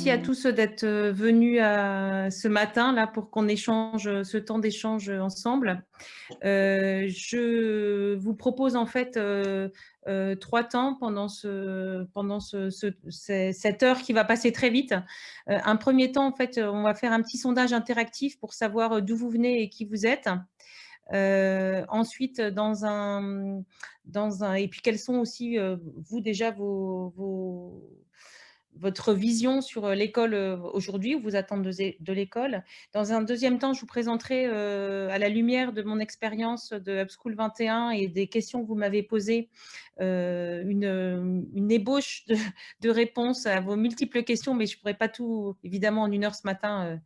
merci à tous d'être venus ce matin là pour qu'on échange ce temps d'échange ensemble. Je vous propose en fait 3 temps pendant cette heure qui va passer très vite. Un premier temps, en fait, on va faire un petit sondage interactif pour savoir d'où vous venez et qui vous êtes. Ensuite, et puis quels sont aussi, vous déjà votre vision sur l'école aujourd'hui, ou vos attentes de l'école. Dans un deuxième temps, je vous présenterai à la lumière de mon expérience de Upschool 21 et des questions que vous m'avez posées, une ébauche de réponses à vos multiples questions, mais je ne pourrais pas tout, évidemment, en 1 heure ce matin,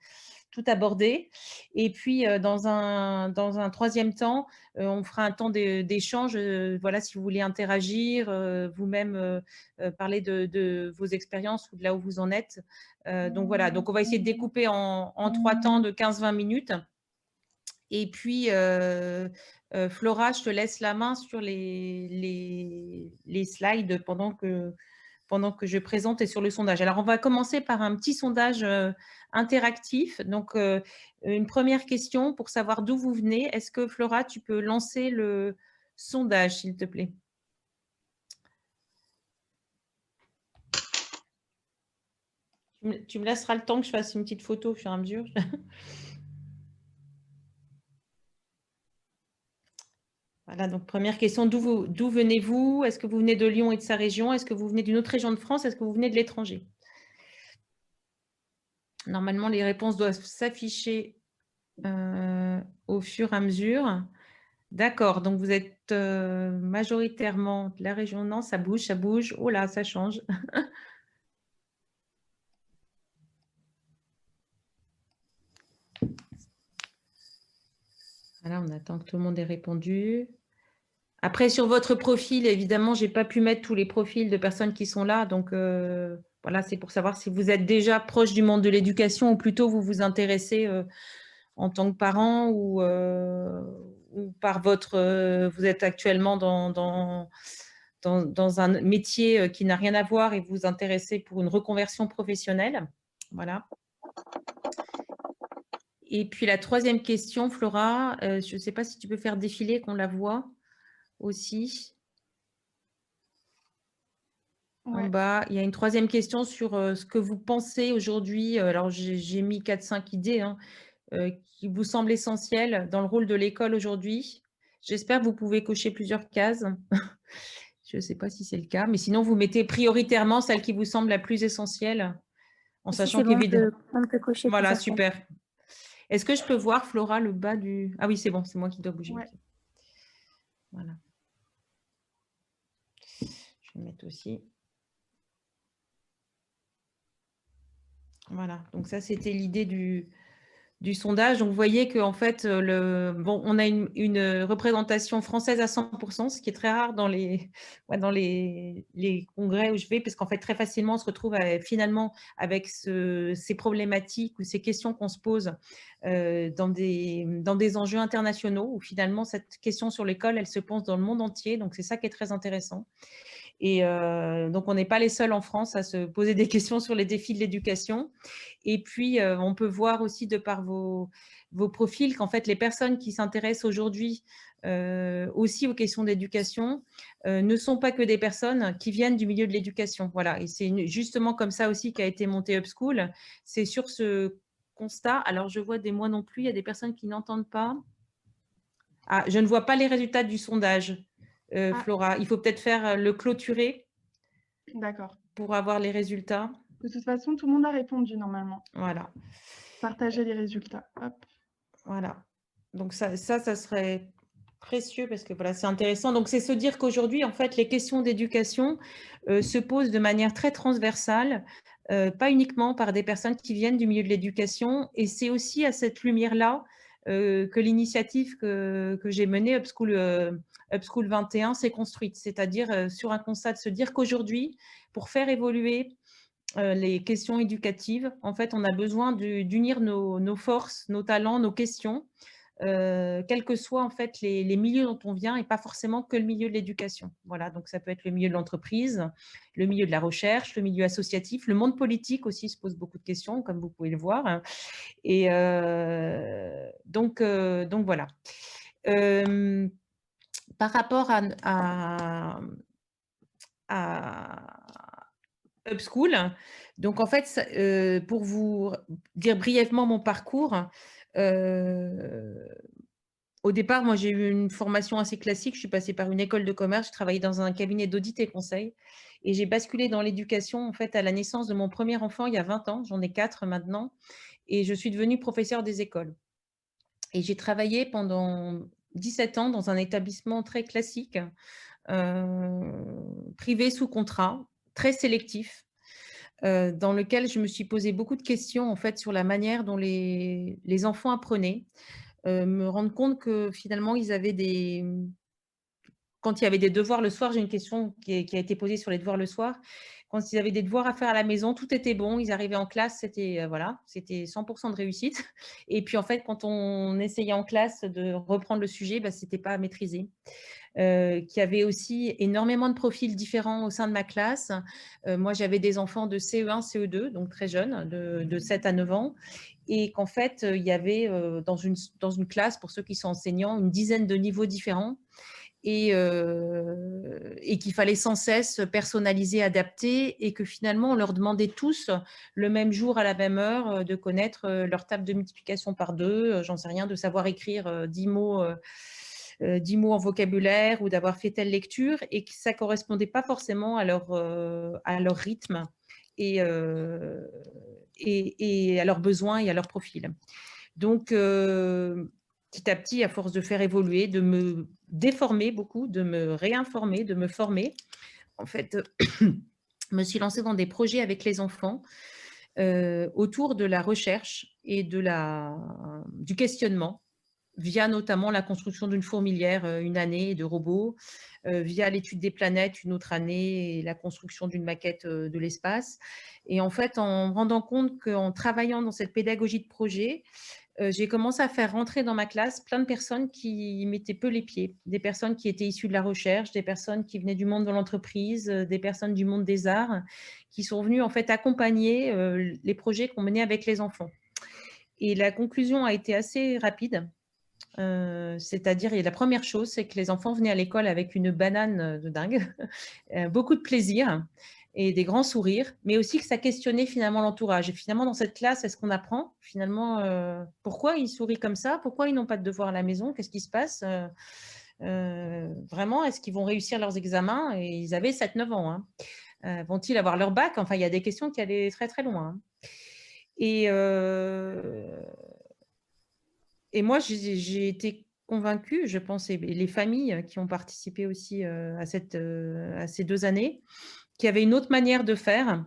tout aborder. Et puis, dans un troisième temps, on fera un temps d'échange. Voilà, si vous voulez interagir, vous-même parler de vos expériences ou de là où vous en êtes. Donc voilà, donc on va essayer de découper en 3 temps de 15-20 minutes. Et puis, Flora, je te laisse la main sur les slides pendant que je présente et sur le sondage. Alors, on va commencer par un petit sondage interactif. Donc, une première question pour savoir d'où vous venez. Est-ce que, Flora, tu peux lancer le sondage, s'il te plaît? Tu me laisseras le temps que je fasse une petite photo au fur et à mesure. Voilà, donc première question, d'où venez-vous? Est-ce que vous venez de Lyon et de sa région? Est-ce que vous venez d'une autre région de France? Est-ce que vous venez de l'étranger? Normalement, les réponses doivent s'afficher au fur et à mesure. D'accord, donc vous êtes majoritairement de la région. Non, ça bouge, ça bouge. Oh là, ça change. Voilà, on attend que tout le monde ait répondu. Après, sur votre profil, évidemment, je n'ai pas pu mettre tous les profils de personnes qui sont là. Donc, voilà, c'est pour savoir si vous êtes déjà proche du monde de l'éducation ou plutôt vous vous intéressez en tant que parent ou par vous êtes actuellement dans un métier qui n'a rien à voir et vous vous intéressez pour une reconversion professionnelle. Voilà. Et puis la troisième question, Flora, je ne sais pas si tu peux faire défiler, qu'on la voit aussi. Ouais. En bas, il y a une troisième question sur ce que vous pensez aujourd'hui. Alors, j'ai mis 4-5 idées qui vous semblent essentielles dans le rôle de l'école aujourd'hui. J'espère que vous pouvez cocher plusieurs cases. Je ne sais pas si c'est le cas, mais sinon, vous mettez prioritairement celle qui vous semble la plus essentielle, en sachant qu'évidemment… On peut cocher. Voilà, super. Est-ce que je peux voir, Flora, le bas du… Ah oui, c'est bon, c'est moi qui dois bouger. Ouais. Okay. Voilà. Je vais mettre aussi. Voilà, donc ça, c'était l'idée du sondage. Donc, vous voyez qu'en fait, on a une représentation française à 100%, ce qui est très rare dans les congrès où je vais, parce qu'en fait, très facilement, on se retrouve finalement avec ces problématiques ou ces questions qu'on se pose dans des enjeux internationaux, où finalement, cette question sur l'école, elle se pose dans le monde entier. Donc, c'est ça qui est très intéressant. Et donc, on n'est pas les seuls en France à se poser des questions sur les défis de l'éducation. Et puis, on peut voir aussi de par vos profils qu'en fait, les personnes qui s'intéressent aujourd'hui aussi aux questions d'éducation ne sont pas que des personnes qui viennent du milieu de l'éducation. Voilà, et c'est justement comme ça aussi qu'a été monté Upschool. C'est sur ce constat. Alors, je vois des moi non plus, il y a des personnes qui n'entendent pas. Ah, je ne vois pas les résultats du sondage. Flora, il faut peut-être faire le clôturer. D'accord. Pour avoir les résultats. De toute façon, tout le monde a répondu normalement. Voilà. Partager les résultats. Hop. Voilà. Donc ça serait précieux parce que voilà, c'est intéressant. Donc c'est se dire qu'aujourd'hui, en fait, les questions d'éducation se posent de manière très transversale, pas uniquement par des personnes qui viennent du milieu de l'éducation. Et c'est aussi à cette lumière-là que l'initiative que j'ai menée, Upschool 21, s'est construite. C'est-à-dire sur un constat de se dire qu'aujourd'hui, pour faire évoluer les questions éducatives, en fait, on a besoin d'unir nos forces, nos talents, nos questions quels que soient en fait les milieux dont on vient et pas forcément que le milieu de l'éducation. Voilà, donc ça peut être le milieu de l'entreprise, le milieu de la recherche, le milieu associatif, le monde politique aussi se pose beaucoup de questions, comme vous pouvez le voir. Et donc voilà. Par rapport à Upschool, donc en fait, pour vous dire brièvement mon parcours, au départ, moi j'ai eu une formation assez classique, je suis passée par une école de commerce, j'ai travaillé dans un cabinet d'audit et conseil et j'ai basculé dans l'éducation en fait à la naissance de mon premier enfant il y a 20 ans, j'en ai 4 maintenant et je suis devenue professeure des écoles. Et j'ai travaillé pendant 17 ans dans un établissement très classique, privé sous contrat, très sélectif, dans lequel je me suis posé beaucoup de questions en fait sur la manière dont les enfants apprenaient, me rendre compte que finalement ils avaient des quand il y avait des devoirs le soir, j'ai une question qui a été posée sur les devoirs le soir. Quand ils avaient des devoirs à faire à la maison, tout était bon, ils arrivaient en classe, c'était voilà, c'était 100 de réussite. Et puis en fait, quand on essayait en classe de reprendre le sujet, bah, c'était pas maîtrisé. Qu'il y avait aussi énormément de profils différents au sein de ma classe. Moi, j'avais des enfants de CE1, CE2, donc très jeunes, de 7 à 9 ans, et qu'en fait, il y avait dans une classe, pour ceux qui sont enseignants, une dizaine de niveaux différents et qu'il fallait sans cesse personnaliser, adapter, et que finalement, on leur demandait tous le même jour à la même heure de connaître leur table de multiplication par 2, j'en sais rien, de savoir écrire 10 mots 10 mots en vocabulaire ou d'avoir fait telle lecture et que ça ne correspondait pas forcément à leur rythme et, et à leurs besoins et à leur profil. Donc, petit à petit, à force de faire évoluer, de me déformer beaucoup, de me réinformer, de me former, en fait, je me suis lancée dans des projets avec les enfants autour de la recherche et du questionnement via notamment la construction d'une fourmilière une année de robots, via l'étude des planètes une autre année et la construction d'une maquette de l'espace. Et en fait, en me rendant compte qu'en travaillant dans cette pédagogie de projet, j'ai commencé à faire rentrer dans ma classe plein de personnes qui mettaient peu les pieds, des personnes qui étaient issues de la recherche, des personnes qui venaient du monde de l'entreprise, des personnes du monde des arts, qui sont venues en fait accompagner les projets qu'on menait avec les enfants. Et la conclusion a été assez rapide. C'est-à-dire, la première chose, c'est que les enfants venaient à l'école avec une banane de dingue, beaucoup de plaisir et des grands sourires, mais aussi que ça questionnait finalement l'entourage. Et finalement, dans cette classe, est-ce qu'on apprend finalement pourquoi ils sourient comme ça? Pourquoi ils n'ont pas de devoirs à la maison? Qu'est-ce qui se passe? Vraiment, est-ce qu'ils vont réussir leurs examens? Et ils avaient 7-9 ans. Hein. Vont-ils avoir leur bac? Enfin, il y a des questions qui allaient très très loin. Hein. Et moi, j'ai été convaincue, je pense, et les familles qui ont participé aussi à ces 2 années, qu'il y avait une autre manière de faire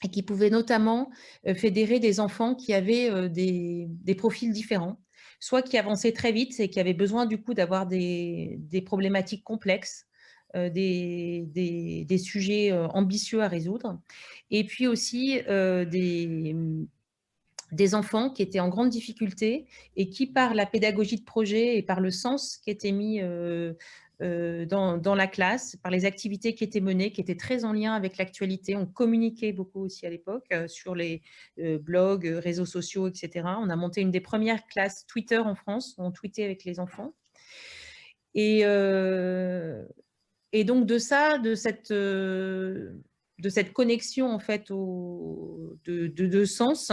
et qui pouvait notamment fédérer des enfants qui avaient des profils différents, soit qui avançaient très vite et qui avaient besoin du coup d'avoir des problématiques complexes, des sujets ambitieux à résoudre, et puis aussi des enfants qui étaient en grande difficulté et qui, par la pédagogie de projet et par le sens qui était mis dans la classe, par les activités qui étaient menées, qui étaient très en lien avec l'actualité. On communiquait beaucoup aussi à l'époque sur les blogs, réseaux sociaux, etc. On a monté une des premières classes Twitter en France, où on tweetait avec les enfants. Et donc de ça, de cette connexion en fait de sens,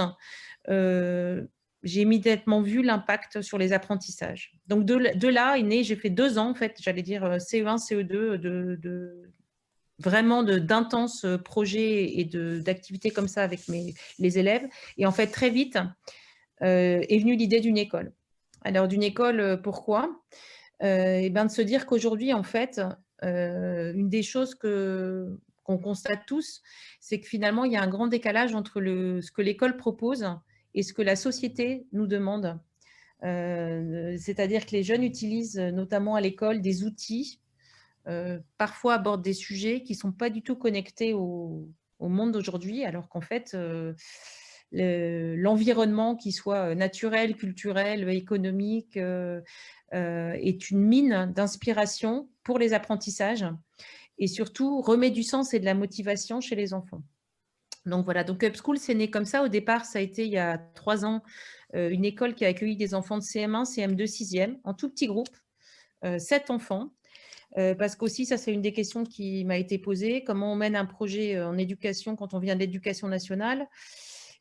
j'ai immédiatement vu l'impact sur les apprentissages. Donc de là est né, j'ai fait 2 ans en fait, j'allais dire CE1, CE2 vraiment d'intenses projets et d'activités comme ça avec les élèves. Et en fait très vite est venue l'idée d'une école. Alors d'une école, pourquoi? Et ben de se dire qu'aujourd'hui en fait une des choses qu'on constate tous, c'est que finalement il y a un grand décalage entre ce que l'école propose et ce que la société nous demande. C'est-à-dire que les jeunes utilisent notamment à l'école des outils, parfois abordent des sujets qui ne sont pas du tout connectés au monde d'aujourd'hui, alors qu'en fait l'environnement qui soit naturel, culturel, économique, est une mine d'inspiration pour les apprentissages et surtout remet du sens et de la motivation chez les enfants. Donc voilà, donc Upschool, c'est né comme ça. Au départ, ça a été il y a 3 ans, une école qui a accueilli des enfants de CM1, CM2, 6e, en tout petit groupe, 7 enfants. Parce qu'aussi, ça, c'est une des questions qui m'a été posée. Comment on mène un projet en éducation quand on vient de l'éducation nationale?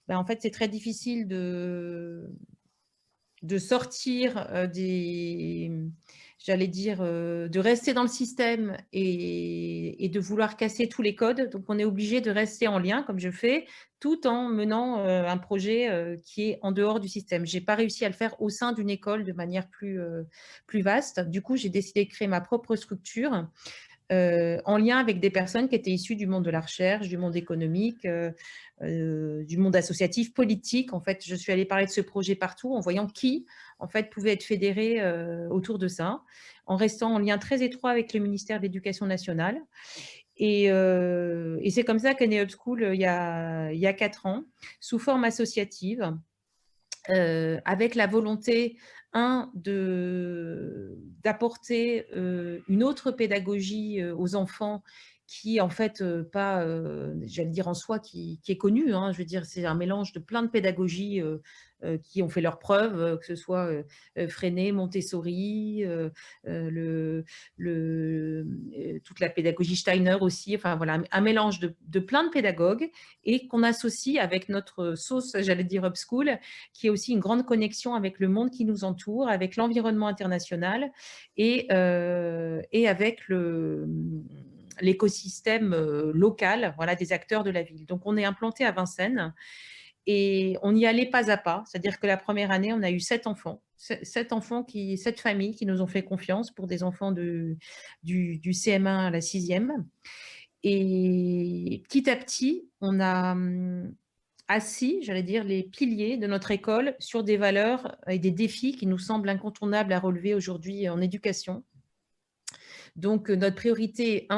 Ben, en fait, c'est très difficile de sortir j'allais dire, de rester dans le système et de vouloir casser tous les codes. Donc, on est obligé de rester en lien, comme je fais, tout en menant un projet qui est en dehors du système. Je n'ai pas réussi à le faire au sein d'une école de manière plus vaste. Du coup, j'ai décidé de créer ma propre structure en lien avec des personnes qui étaient issues du monde de la recherche, du monde économique, du monde associatif, politique. En fait, je suis allée parler de ce projet partout en voyant qui, en fait, pouvait être fédéré autour de ça, en restant en lien très étroit avec le ministère de l'Éducation nationale. Et c'est comme ça qu'est né Upschool il y a 4 ans, sous forme associative, avec la volonté, d'apporter une autre pédagogie aux enfants qui, en fait, pas, j'allais dire en soi, qui est connue. Hein, je veux dire, c'est un mélange de plein de pédagogies qui ont fait leurs preuves, que ce soit Freinet, Montessori, toute la pédagogie Steiner aussi. Enfin voilà, un mélange de plein de pédagogues et qu'on associe avec notre sauce, j'allais dire Upschool, qui est aussi une grande connexion avec le monde qui nous entoure, avec l'environnement international et avec l'écosystème local, voilà, des acteurs de la ville. Donc, on est implanté à Vincennes et on y allait pas à pas. C'est-à-dire que la première année, on a eu 7 enfants. 7 familles qui nous ont fait confiance pour des enfants du CM1 à la 6e. Et petit à petit, on a assis, j'allais dire, les piliers de notre école sur des valeurs et des défis qui nous semblent incontournables à relever aujourd'hui en éducation. Donc, notre priorité est,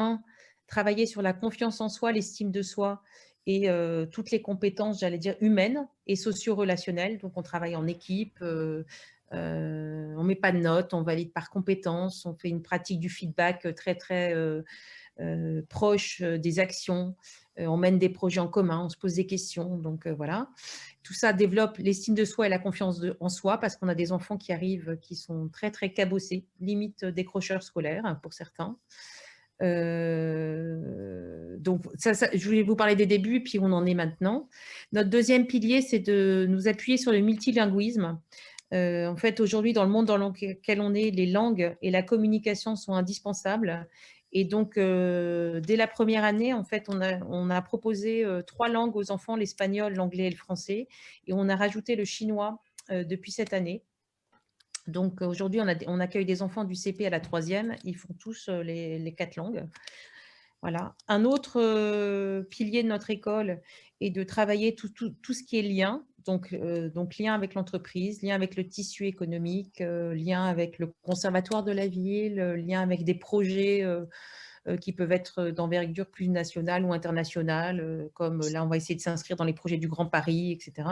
travailler sur la confiance en soi, l'estime de soi et toutes les compétences, j'allais dire, humaines et socio-relationnelles. Donc, on travaille en équipe, on ne met pas de notes, on valide par compétences, on fait une pratique du feedback très, très proche des actions, on mène des projets en commun, on se pose des questions. Donc, voilà. Tout ça développe l'estime de soi et la confiance en soi parce qu'on a des enfants qui arrivent qui sont très, très cabossés, limite décrocheurs scolaires hein, pour certains. Donc, je voulais vous parler des débuts, puis on en est maintenant. Notre deuxième pilier, c'est de nous appuyer sur le multilinguisme. En fait, aujourd'hui, dans le monde dans lequel on est, les langues et la communication sont indispensables. Et donc, dès la première année, en fait, on a proposé 3 langues aux enfants, l'espagnol, l'anglais et le français. Et on a rajouté le chinois depuis cette année. Donc, aujourd'hui, on accueille des enfants du CP à la 3e. Ils font tous les 4 langues. Voilà. Un autre pilier de notre école est de travailler tout ce qui est lien. Donc, lien avec l'entreprise, lien avec le tissu économique, lien avec le conservatoire de la ville, lien avec des projets qui peuvent être d'envergure plus nationale ou internationale, comme là, on va essayer de s'inscrire dans les projets du Grand Paris, etc.,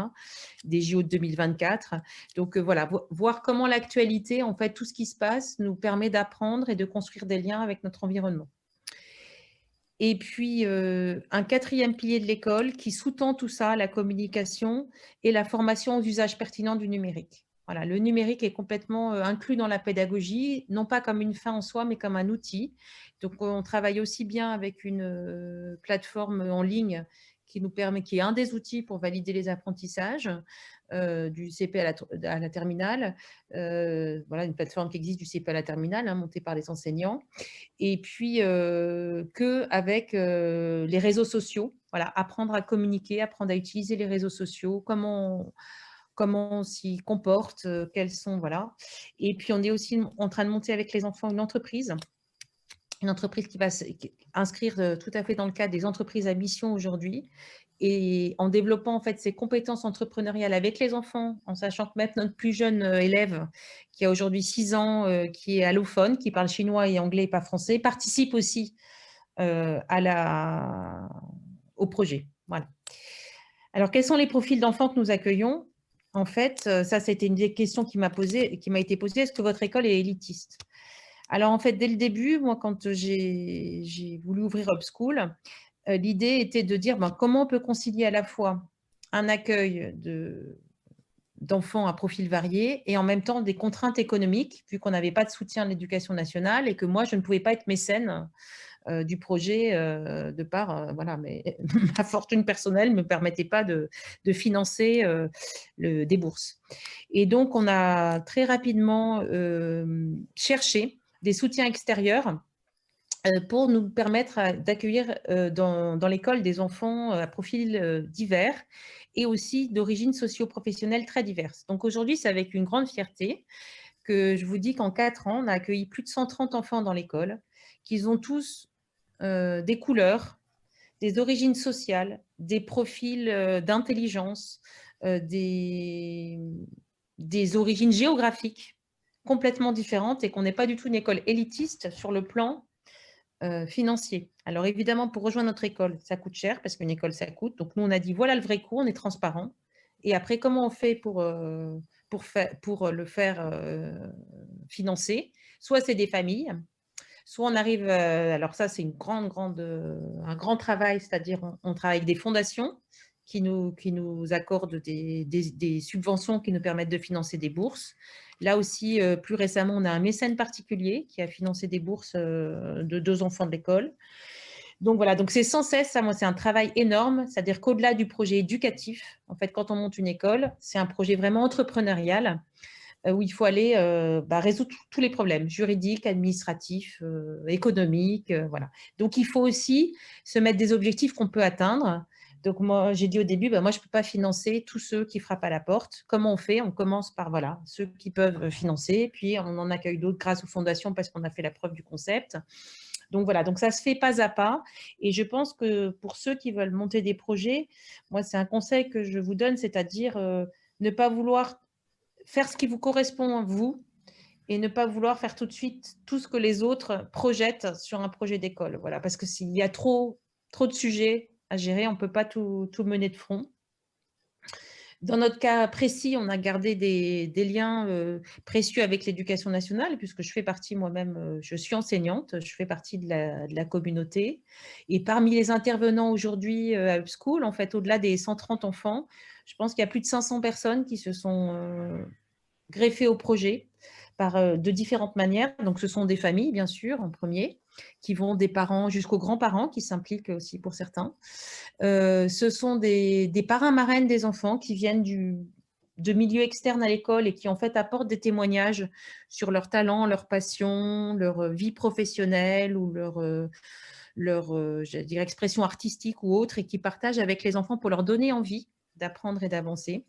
des JO de 2024. Donc, voilà, voir comment l'actualité, en fait, tout ce qui se passe nous permet d'apprendre et de construire des liens avec notre environnement. Et puis, un 4e pilier de l'école qui sous-tend tout ça, la communication et la formation aux usages pertinents du numérique. Voilà, le numérique est complètement inclus dans la pédagogie, non pas comme une fin en soi, mais comme un outil. Donc, on travaille aussi bien avec une plateforme en ligne qui nous permet, qui est un des outils pour valider les apprentissages du CP à la terminale. Voilà, une plateforme qui existe du CP à la terminale, hein, montée par les enseignants. Et puis, qu'avec les réseaux sociaux, voilà, apprendre à communiquer, apprendre à utiliser les réseaux sociaux, comment on s'y comporte, quels sont, voilà. Et puis, on est aussi en train de monter avec les enfants une entreprise qui va inscrire tout à fait dans le cadre des entreprises à mission aujourd'hui et en développant en fait ses compétences entrepreneuriales avec les enfants, en sachant que même notre plus jeune élève, qui a aujourd'hui 6 ans, qui est allophone, qui parle chinois et anglais et pas français, participe aussi au projet. Voilà. Alors, quels sont les profils d'enfants que nous accueillons? En fait, ça, c'était une des questions qui m'a été posée. Est-ce que votre école est élitiste? Alors, en fait, dès le début, moi, quand j'ai voulu ouvrir Upschool, l'idée était de dire ben, comment on peut concilier à la fois un accueil d'enfants à profil varié et en même temps des contraintes économiques, vu qu'on n'avait pas de soutien de l'éducation nationale et que moi, je ne pouvais pas être mécène du projet de par, voilà, mais ma fortune personnelle ne me permettait pas de financer des bourses. Et donc, on a très rapidement cherché des soutiens extérieurs pour nous permettre d'accueillir dans l'école des enfants à profil divers et aussi d'origines socio-professionnelles très diverses. Donc aujourd'hui, c'est avec une grande fierté que je vous dis qu'en 4 ans, on a accueilli plus de 130 enfants dans l'école, qu'ils ont tous des couleurs, des origines sociales, des profils d'intelligence, des origines géographiques complètement différentes et qu'on n'est pas du tout une école élitiste sur le plan financier. Alors évidemment, pour rejoindre notre école, ça coûte cher parce qu'une école, ça coûte. Donc nous, on a dit, voilà le vrai coût, on est transparent. Et après, comment on fait pour le faire financer? Soit c'est des familles, soit on arrive, alors ça c'est un grand travail, c'est-à-dire on travaille avec des fondations qui nous accordent des subventions qui nous permettent de financer des bourses. Là aussi, plus récemment, on a un mécène particulier qui a financé des bourses de 2 enfants de l'école. Donc voilà, donc c'est sans cesse, ça, moi, c'est un travail énorme, c'est-à-dire qu'au-delà du projet éducatif, en fait, quand on monte une école, c'est un projet vraiment entrepreneurial où il faut aller résoudre tous les problèmes juridiques, administratifs, économiques. Voilà. Donc, il faut aussi se mettre des objectifs qu'on peut atteindre. Donc, moi, j'ai dit au début, moi, je ne peux pas financer tous ceux qui frappent à la porte. Comment on fait? On commence par voilà, ceux qui peuvent financer, puis on en accueille d'autres grâce aux fondations parce qu'on a fait la preuve du concept. Donc voilà, donc ça se fait pas à pas. Et je pense que pour ceux qui veulent monter des projets, moi, c'est un conseil que je vous donne, c'est-à-dire ne pas vouloir faire ce qui vous correspond à vous et ne pas vouloir faire tout de suite tout ce que les autres projettent sur un projet d'école. Voilà, parce que s'il y a trop de sujets à gérer, on ne peut pas tout mener de front. Dans notre cas précis, on a gardé des liens précieux avec l'éducation nationale, puisque je fais partie moi-même, je suis enseignante, je fais partie de la communauté. Et parmi les intervenants aujourd'hui à Upschool, en fait, au-delà des 130 enfants, je pense qu'il y a plus de 500 personnes qui se sont greffées au projet de différentes manières. Donc, ce sont des familles, bien sûr, en premier, qui vont des parents jusqu'aux grands-parents, qui s'impliquent aussi pour certains. Ce sont des parrains marraines des enfants qui viennent de milieux externes à l'école et qui, en fait, apportent des témoignages sur leurs talents, leurs passions, leur vie professionnelle ou je dirais, expression artistique ou autre, et qui partagent avec les enfants pour leur donner envie d'apprendre et d'avancer.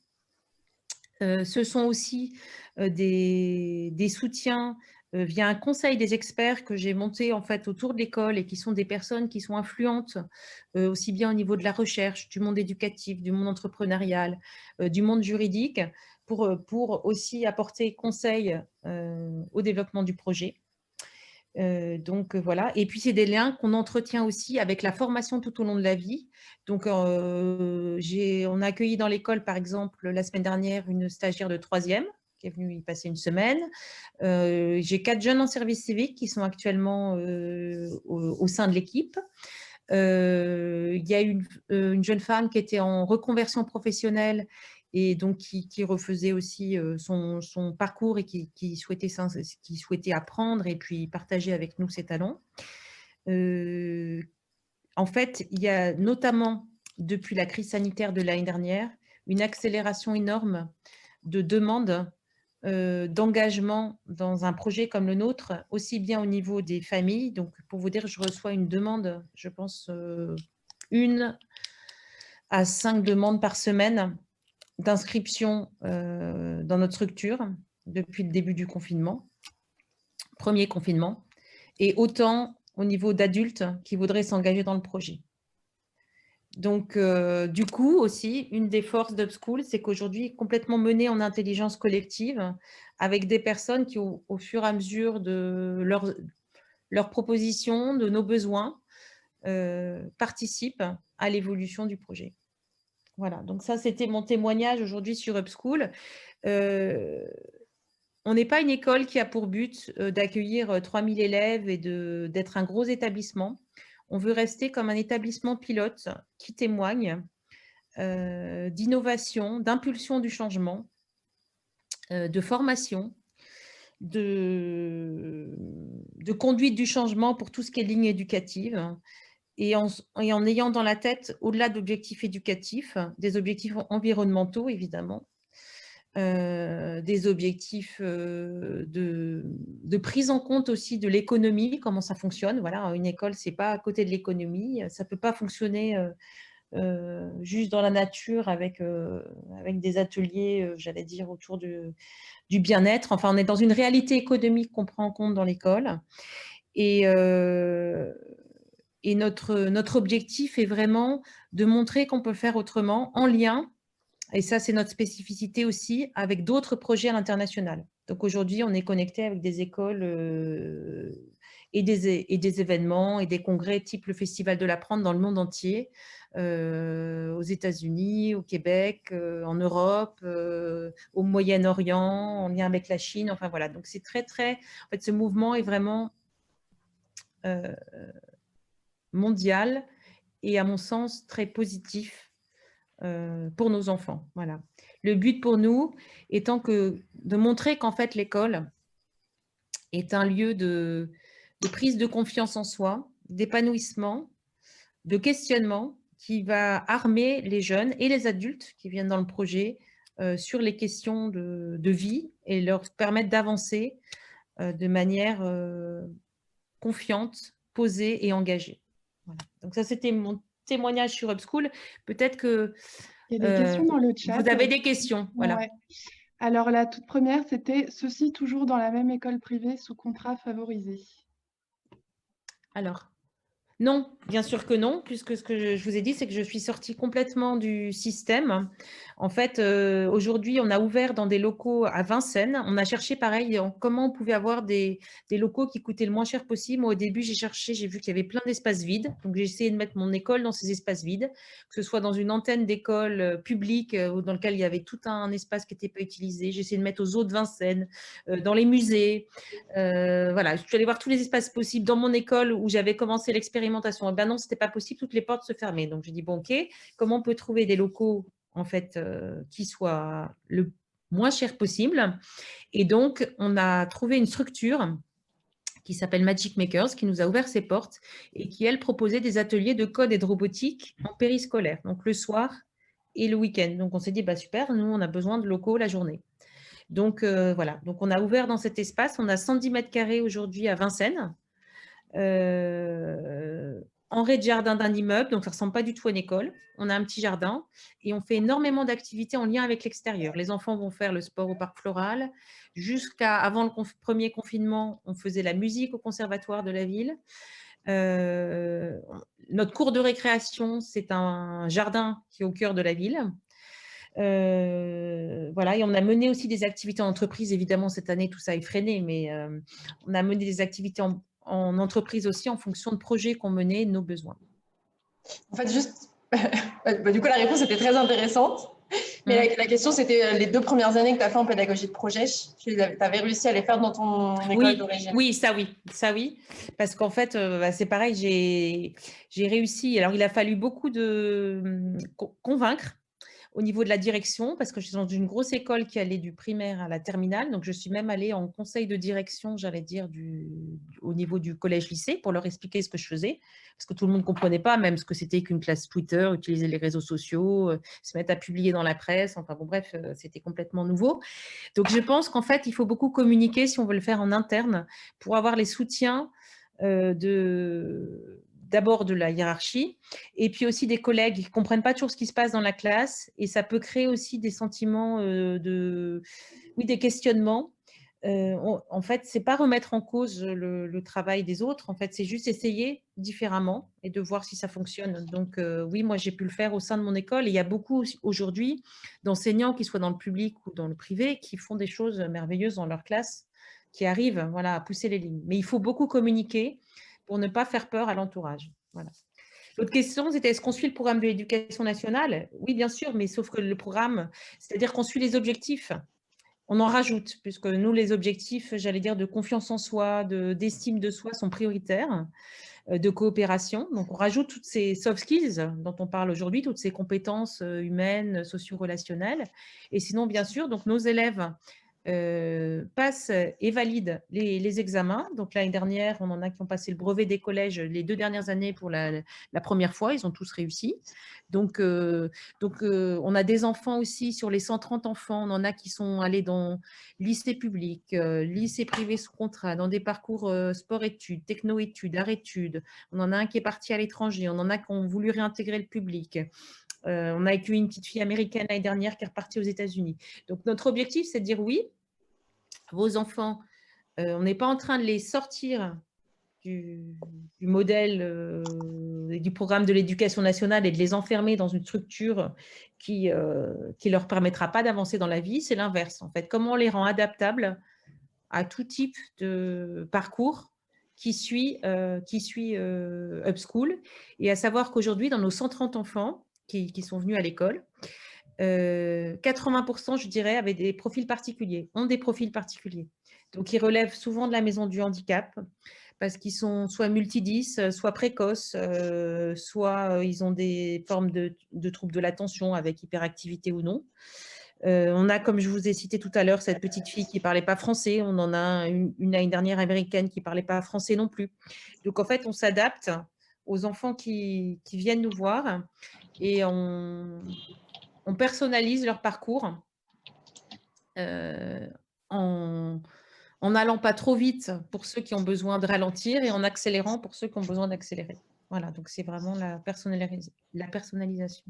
Ce sont aussi des soutiens via un conseil des experts que j'ai monté en fait autour de l'école et qui sont des personnes qui sont influentes aussi bien au niveau de la recherche, du monde éducatif, du monde entrepreneurial, du monde juridique, pour aussi apporter conseil au développement du projet. Donc voilà. Et puis, c'est des liens qu'on entretient aussi avec la formation tout au long de la vie. Donc, on a accueilli dans l'école, par exemple, la semaine dernière, une stagiaire de 3e qui est venue y passer une semaine. J'ai 4 jeunes en service civique qui sont actuellement au sein de l'équipe. Il y a une jeune femme qui était en reconversion professionnelle et donc qui refaisait aussi son parcours et qui souhaitait apprendre et puis partager avec nous ses talents. En fait, il y a notamment, depuis la crise sanitaire de l'année dernière, une accélération énorme de demandes d'engagement dans un projet comme le nôtre, aussi bien au niveau des familles. Donc, pour vous dire, je reçois une demande, je pense, 1 à 5 demandes par semaine d'inscription dans notre structure depuis le début du confinement, premier confinement, et autant au niveau d'adultes qui voudraient s'engager dans le projet. Donc, du coup, aussi, une des forces d'Upschool, c'est qu'aujourd'hui, complètement menée en intelligence collective, avec des personnes qui, au fur et à mesure de leurs propositions, de nos besoins, participent à l'évolution du projet. Voilà, donc ça, c'était mon témoignage aujourd'hui sur Upschool. On n'est pas une école qui a pour but d'accueillir 3000 élèves et d'être un gros établissement. On veut rester comme un établissement pilote qui témoigne d'innovation, d'impulsion du changement, de formation, de conduite du changement pour tout ce qui est ligne éducative. Et en ayant dans la tête, au-delà d'objectifs éducatifs, des objectifs environnementaux, évidemment, des objectifs de prise en compte aussi de l'économie, comment ça fonctionne. Voilà, une école, ce n'est pas à côté de l'économie. Ça ne peut pas fonctionner juste dans la nature avec des ateliers, j'allais dire, autour du bien-être. Enfin, on est dans une réalité économique qu'on prend en compte dans l'école. Et notre objectif est vraiment de montrer qu'on peut faire autrement en lien, et ça c'est notre spécificité aussi, avec d'autres projets à l'international. Donc aujourd'hui, on est connecté avec des écoles et des événements et des congrès type le Festival de l'Apprendre dans le monde entier, aux États-Unis, au Québec, en Europe, au Moyen-Orient, en lien avec la Chine. Enfin voilà, donc c'est très, en fait, ce mouvement est vraiment mondial et à mon sens très positif pour nos enfants. Voilà. Le but pour nous étant de montrer qu'en fait l'école est un lieu de prise de confiance en soi, d'épanouissement, de questionnement qui va armer les jeunes et les adultes qui viennent dans le projet sur les questions de vie et leur permettre d'avancer de manière confiante, posée et engagée. Voilà. Donc ça, c'était mon témoignage sur Upschool. Peut-être que Il y a des questions dans le vous chat. avez des questions. Voilà. Ouais. Alors, la toute première, c'était « Ceci toujours dans la même école privée sous contrat favorisé ». Alors, non, bien sûr que non, puisque ce que je vous ai dit, c'est que je suis sortie complètement du système. En fait, aujourd'hui, on a ouvert dans des locaux à Vincennes. On a cherché, pareil, comment on pouvait avoir des locaux qui coûtaient le moins cher possible. Moi, au début, j'ai cherché, j'ai vu qu'il y avait plein d'espaces vides. Donc, j'ai essayé de mettre mon école dans ces espaces vides, que ce soit dans une antenne d'école publique dans lequel il y avait tout un espace qui n'était pas utilisé. J'ai essayé de mettre aux eaux de Vincennes, dans les musées. Voilà, je suis allée voir tous les espaces possibles dans mon école où j'avais commencé l'expérimentation. Et ben non, c'était pas possible, toutes les portes se fermaient. Donc j'ai dit bon, ok, comment on peut trouver des locaux en fait qui soient le moins cher possible? Et donc on a trouvé une structure qui s'appelle Magic Makers, qui nous a ouvert ses portes et qui, elle, proposait des ateliers de code et de robotique en périscolaire, donc le soir et le week-end. Donc on s'est dit bah super, nous on a besoin de locaux la journée. Donc voilà, donc on a ouvert dans cet espace, on a 110 mètres carrés aujourd'hui à Vincennes, en rez de jardin d'un immeuble, donc ça ne ressemble pas du tout à une école. On a un petit jardin et on fait énormément d'activités en lien avec l'extérieur. Les enfants vont faire le sport au parc floral. Jusqu'à avant le premier confinement, on faisait la musique au conservatoire de la ville. Notre cours de récréation, c'est un jardin qui est au cœur de la ville. Voilà, et on a mené aussi des activités en entreprise. Évidemment, cette année, tout ça est freiné, mais on a mené des activités en entreprise aussi en fonction de projets qu'on menait et de nos besoins. En fait, juste, du coup, la réponse était très intéressante. Mais la question, c'était les 2 premières années que tu as fait en pédagogie de projet, tu avais réussi à les faire dans ton école d'origine? Oui, ça oui. Parce qu'en fait, c'est pareil, j'ai réussi. Alors, il a fallu beaucoup de convaincre au niveau de la direction, parce que je suis dans une grosse école qui allait du primaire à la terminale. Donc, je suis même allée en conseil de direction, j'allais dire, au niveau du collège-lycée pour leur expliquer ce que je faisais. Parce que tout le monde ne comprenait pas même ce que c'était qu'une classe Twitter, utiliser les réseaux sociaux, se mettre à publier dans la presse. Enfin, bon, bref, c'était complètement nouveau. Donc, je pense qu'en fait, il faut beaucoup communiquer si on veut le faire en interne pour avoir les soutiens d'abord de la hiérarchie, et puis aussi des collègues qui ne comprennent pas toujours ce qui se passe dans la classe, et ça peut créer aussi des sentiments des questionnements. En fait, ce n'est pas remettre en cause le travail des autres, en fait, c'est juste essayer différemment et de voir si ça fonctionne. Donc, oui, moi, j'ai pu le faire au sein de mon école, et il y a beaucoup aujourd'hui d'enseignants, qui soient dans le public ou dans le privé, qui font des choses merveilleuses dans leur classe, qui arrivent voilà, à pousser les lignes. Mais il faut beaucoup communiquer pour ne pas faire peur à l'entourage. Voilà. L'autre question, c'était est-ce qu'on suit le programme de l'éducation nationale? Oui, bien sûr, mais sauf que le programme, c'est-à-dire qu'on suit les objectifs. On en rajoute, puisque nous, les objectifs, j'allais dire, de confiance en soi, d'estime de soi sont prioritaires, de coopération. Donc, on rajoute toutes ces soft skills dont on parle aujourd'hui, toutes ces compétences humaines, socio-relationnelles. Et sinon, bien sûr, donc nos élèves passent et valident les examens. Donc, l'année dernière, on en a qui ont passé le brevet des collèges les 2 dernières années pour la première fois. Ils ont tous réussi. Donc, on a des enfants aussi, sur les 130 enfants, on en a qui sont allés dans lycée public, lycée privé sous contrat, dans des parcours sport-études, techno-études, art-études. On en a un qui est parti à l'étranger, on en a qui ont voulu réintégrer le public. On a accueilli une petite fille américaine l'année dernière qui est repartie aux États-Unis. Donc, notre objectif, c'est de dire oui, vos enfants, on n'est pas en train de les sortir du modèle et du programme de l'éducation nationale et de les enfermer dans une structure qui leur permettra pas d'avancer dans la vie. C'est l'inverse, en fait. Comment on les rend adaptables à tout type de parcours qui suit Upschool. Et à savoir qu'aujourd'hui, dans nos 130 enfants qui sont venus à l'école, 80%, je dirais, avaient des profils particuliers, ont des profils particuliers. Donc, ils relèvent souvent de la maison du handicap parce qu'ils sont soit multidis, soit précoces, soit ils ont des formes de troubles de l'attention avec hyperactivité ou non. On a, comme je vous ai cité tout à l'heure, cette petite fille qui ne parlait pas français. On en a une l'année dernière américaine qui ne parlait pas français non plus. Donc, en fait, on s'adapte aux enfants qui viennent nous voir et on personnalise leur parcours en n'allant pas trop vite pour ceux qui ont besoin de ralentir et en accélérant pour ceux qui ont besoin d'accélérer. Voilà, donc c'est vraiment la personnalisation.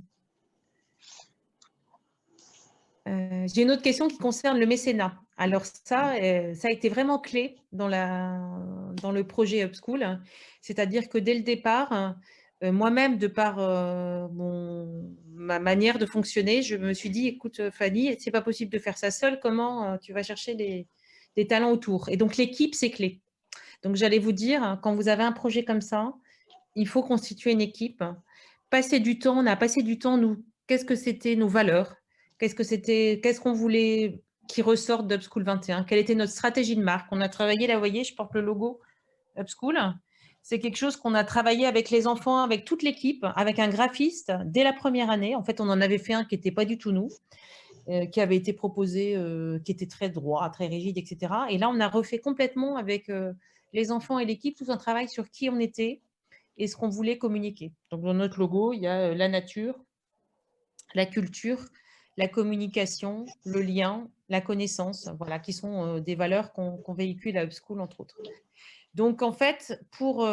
J'ai une autre question qui concerne le mécénat. Alors ça a été vraiment clé dans le projet Upschool, c'est-à-dire que dès le départ, moi-même, de par ma manière de fonctionner, je me suis dit, écoute Fanny, c'est pas possible de faire ça seule, comment tu vas chercher des talents autour? Et donc l'équipe, c'est clé. Donc j'allais vous dire, quand vous avez un projet comme ça, il faut constituer une équipe, passer du temps, on a passé du temps, nous, qu'est-ce que c'était nos valeurs? Qu'est-ce qu'on voulait qui ressorte d'Upschool 21? Quelle était notre stratégie de marque? On a travaillé, là, vous voyez, je porte le logo Upschool. C'est quelque chose qu'on a travaillé avec les enfants, avec toute l'équipe, avec un graphiste dès la première année. En fait, on en avait fait un qui n'était pas du tout nous, qui avait été proposé, qui était très droit, très rigide, etc. Et là, on a refait complètement avec les enfants et l'équipe tout un travail sur qui on était et ce qu'on voulait communiquer. Donc, dans notre logo, il y a la nature, la culture, la communication, le lien, la connaissance, voilà, qui sont des valeurs qu'on véhicule à Upschool, entre autres. Donc, en fait, pour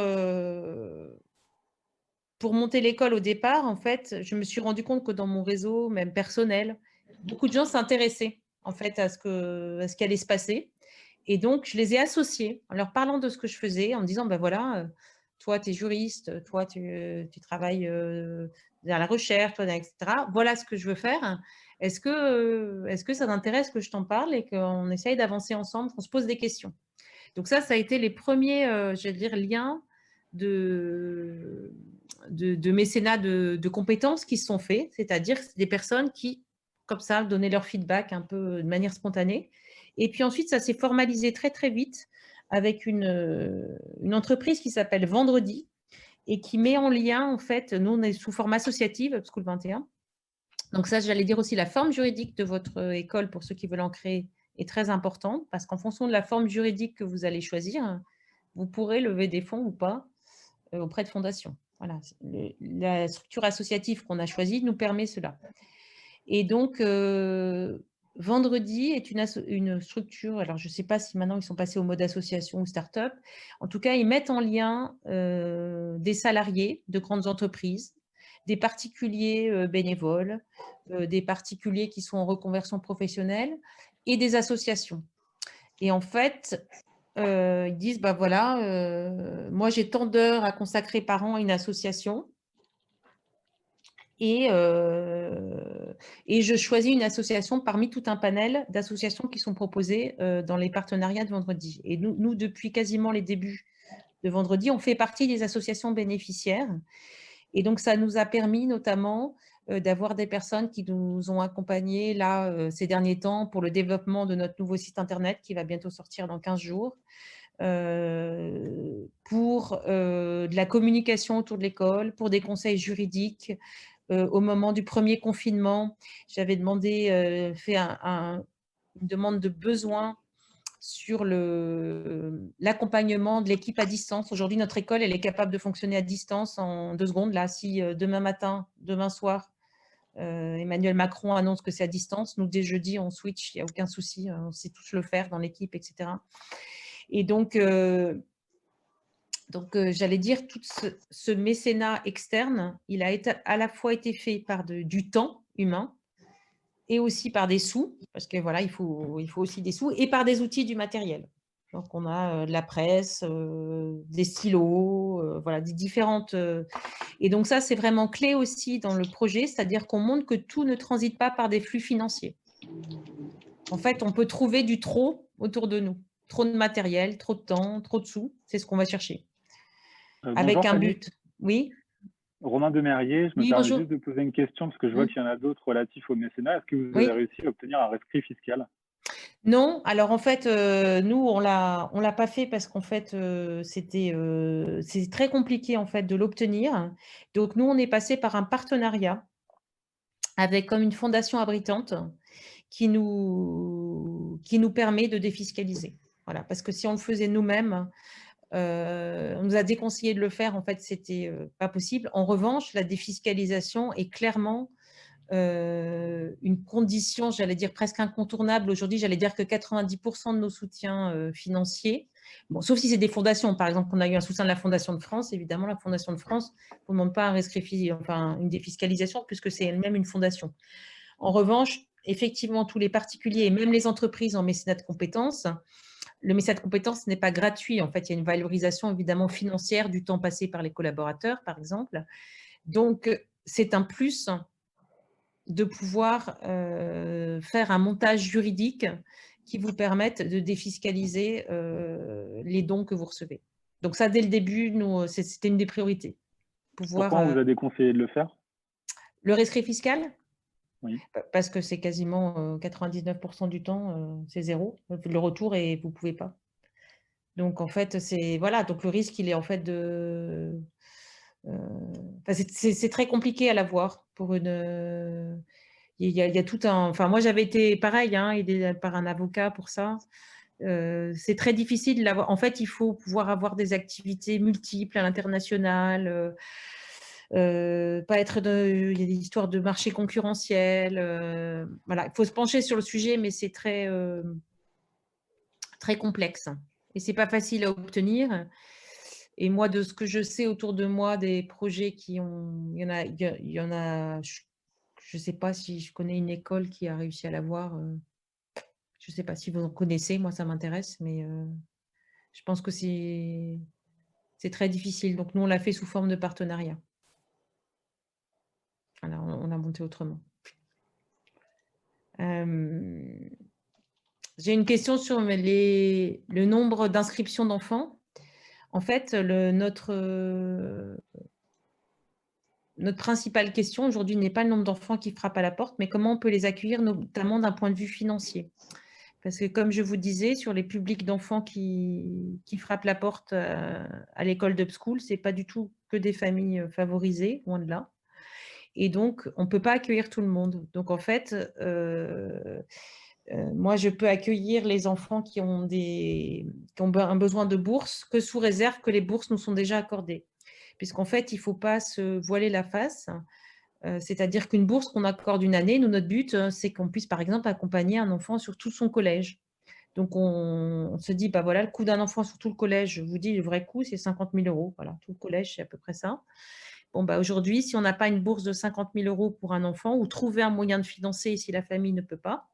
monter l'école au départ, en fait, je me suis rendu compte que dans mon réseau, même personnel, beaucoup de gens s'intéressaient en fait à ce qui allait se passer. Et donc, je les ai associés en leur parlant de ce que je faisais, en disant, ben voilà, toi, tu es juriste, toi, tu travailles dans la recherche, toi, etc. Voilà ce que je veux faire. Est-ce que ça t'intéresse que je t'en parle et qu'on essaye d'avancer ensemble, qu'on se pose des questions? Donc ça a été les premiers, je vais dire, liens de mécénat de compétences qui se sont faits, c'est-à-dire des personnes qui, comme ça, donnaient leur feedback un peu de manière spontanée. Et puis ensuite, ça s'est formalisé très, très vite avec une entreprise qui s'appelle Vendredi et qui met en lien, en fait, nous, on est sous forme associative, Upschool 21. Donc ça, j'allais dire aussi la forme juridique de votre école, pour ceux qui veulent en créer, est très importante parce qu'en fonction de la forme juridique que vous allez choisir, vous pourrez lever des fonds ou pas auprès de fondations. Voilà, la structure associative qu'on a choisie nous permet cela. Et donc, Vendredi est une structure, alors je ne sais pas si maintenant ils sont passés au mode association ou start-up, en tout cas, ils mettent en lien des salariés de grandes entreprises, des particuliers bénévoles, des particuliers qui sont en reconversion professionnelle et des associations. Et en fait, ils disent, bah voilà, moi j'ai tant d'heures à consacrer par an à une association et je choisis une association parmi tout un panel d'associations qui sont proposées dans les partenariats de Vendredi. Et nous, depuis quasiment les débuts de Vendredi, on fait partie des associations bénéficiaires. Et donc, ça nous a permis notamment d'avoir des personnes qui nous ont accompagnés là, ces derniers temps pour le développement de notre nouveau site internet qui va bientôt sortir dans 15 jours, pour de la communication autour de l'école, pour des conseils juridiques. Au moment du premier confinement, j'avais demandé, fait une demande de besoin sur l'accompagnement de l'équipe à distance. Aujourd'hui, notre école, elle est capable de fonctionner à distance en 2 secondes. Là, si demain soir, Emmanuel Macron annonce que c'est à distance, nous, dès jeudi, on switch, il n'y a aucun souci, on sait tous le faire dans l'équipe, etc. Et donc j'allais dire, tout ce mécénat externe, il a à la fois été fait par du temps humain et aussi par des sous, parce que voilà, il faut aussi des sous, et par des outils du matériel. Donc, on a de la presse, des stylos, voilà, des différentes… et donc, ça, c'est vraiment clé aussi dans le projet, c'est-à-dire qu'on montre que tout ne transite pas par des flux financiers. En fait, on peut trouver du trop autour de nous. Trop de matériel, trop de temps, trop de sous, c'est ce qu'on va chercher. Avec Bonjour un Fanny, but. Oui, Romain Demerrier, je me oui, permets bonjour. juste de poser une question parce que je vois qu'il y en a d'autres relatifs au mécénat. Est-ce que vous avez Oui. réussi à obtenir un rescrit fiscal? Non, alors en fait, nous, on l'a pas fait parce qu'en fait, c'est très compliqué en fait de l'obtenir. Donc nous, on est passé par un partenariat avec comme une fondation abritante qui nous permet de défiscaliser. Voilà, parce que si on le faisait nous-mêmes, on nous a déconseillé de le faire. En fait, c'était pas possible. En revanche, la défiscalisation est clairement une condition, j'allais dire presque incontournable. Aujourd'hui, j'allais dire que 90% de nos soutiens financiers, bon, sauf si c'est des fondations. Par exemple, on a eu un soutien de la Fondation de France. Évidemment, la Fondation de France ne demande pas un rescrit, enfin, une défiscalisation, puisque c'est elle-même une fondation. En revanche, effectivement, tous les particuliers et même les entreprises en mécénat de compétences, le mécénat de compétences n'est pas gratuit. En fait, il y a une valorisation évidemment financière du temps passé par les collaborateurs, par exemple. Donc, c'est un plus de pouvoir faire un montage juridique qui vous permette de défiscaliser les dons que vous recevez. Donc ça, dès le début, c'était une des priorités. Pourquoi on vous a déconseillé de le faire? Le rescrit fiscal? Oui. Parce que c'est quasiment 99% du temps, c'est zéro. Le retour, et vous ne pouvez pas. Donc, en fait, voilà. Donc, le risque, il est en fait de… c'est très compliqué à l'avoir pour une… Il y a tout un… Enfin, moi, j'avais été pareil, hein, aidée par un avocat pour ça. C'est très difficile de l'avoir. En fait, il faut pouvoir avoir des activités multiples à l'international, pas être il y a des histoires de marché concurrentiel. Voilà, il faut se pencher sur le sujet, mais c'est très, très complexe. Et c'est pas facile à obtenir. Et moi, de ce que je sais autour de moi, des projets qui ont… Il y en a… Je ne sais pas si je connais une école qui a réussi à l'avoir. Je ne sais pas si vous en connaissez, moi ça m'intéresse, mais je pense que c'est très difficile. Donc nous, on l'a fait sous forme de partenariat. Voilà, on a monté autrement. J'ai une question sur le nombre d'inscriptions d'enfants. En fait, notre principale question aujourd'hui n'est pas le nombre d'enfants qui frappent à la porte, mais comment on peut les accueillir, notamment d'un point de vue financier. Parce que comme je vous disais, sur les publics d'enfants qui frappent la porte à l'école d'Upschool, ce n'est pas du tout que des familles favorisées, loin de là. Et donc, on ne peut pas accueillir tout le monde. Donc, en fait, moi, je peux accueillir les enfants qui ont un besoin de bourse que sous réserve que les bourses nous sont déjà accordées. Puisqu'en fait, il ne faut pas se voiler la face. C'est-à-dire qu'une bourse qu'on accorde une année, nous, notre but, c'est qu'on puisse, par exemple, accompagner un enfant sur tout son collège. Donc, on se dit, bah voilà, le coût d'un enfant sur tout le collège, je vous dis, le vrai coût, c'est 50 000 €. Voilà, tout le collège, c'est à peu près ça. Bon, bah aujourd'hui, si on n'a pas une bourse de 50 000 € pour un enfant, ou trouver un moyen de financer si la famille ne peut pas,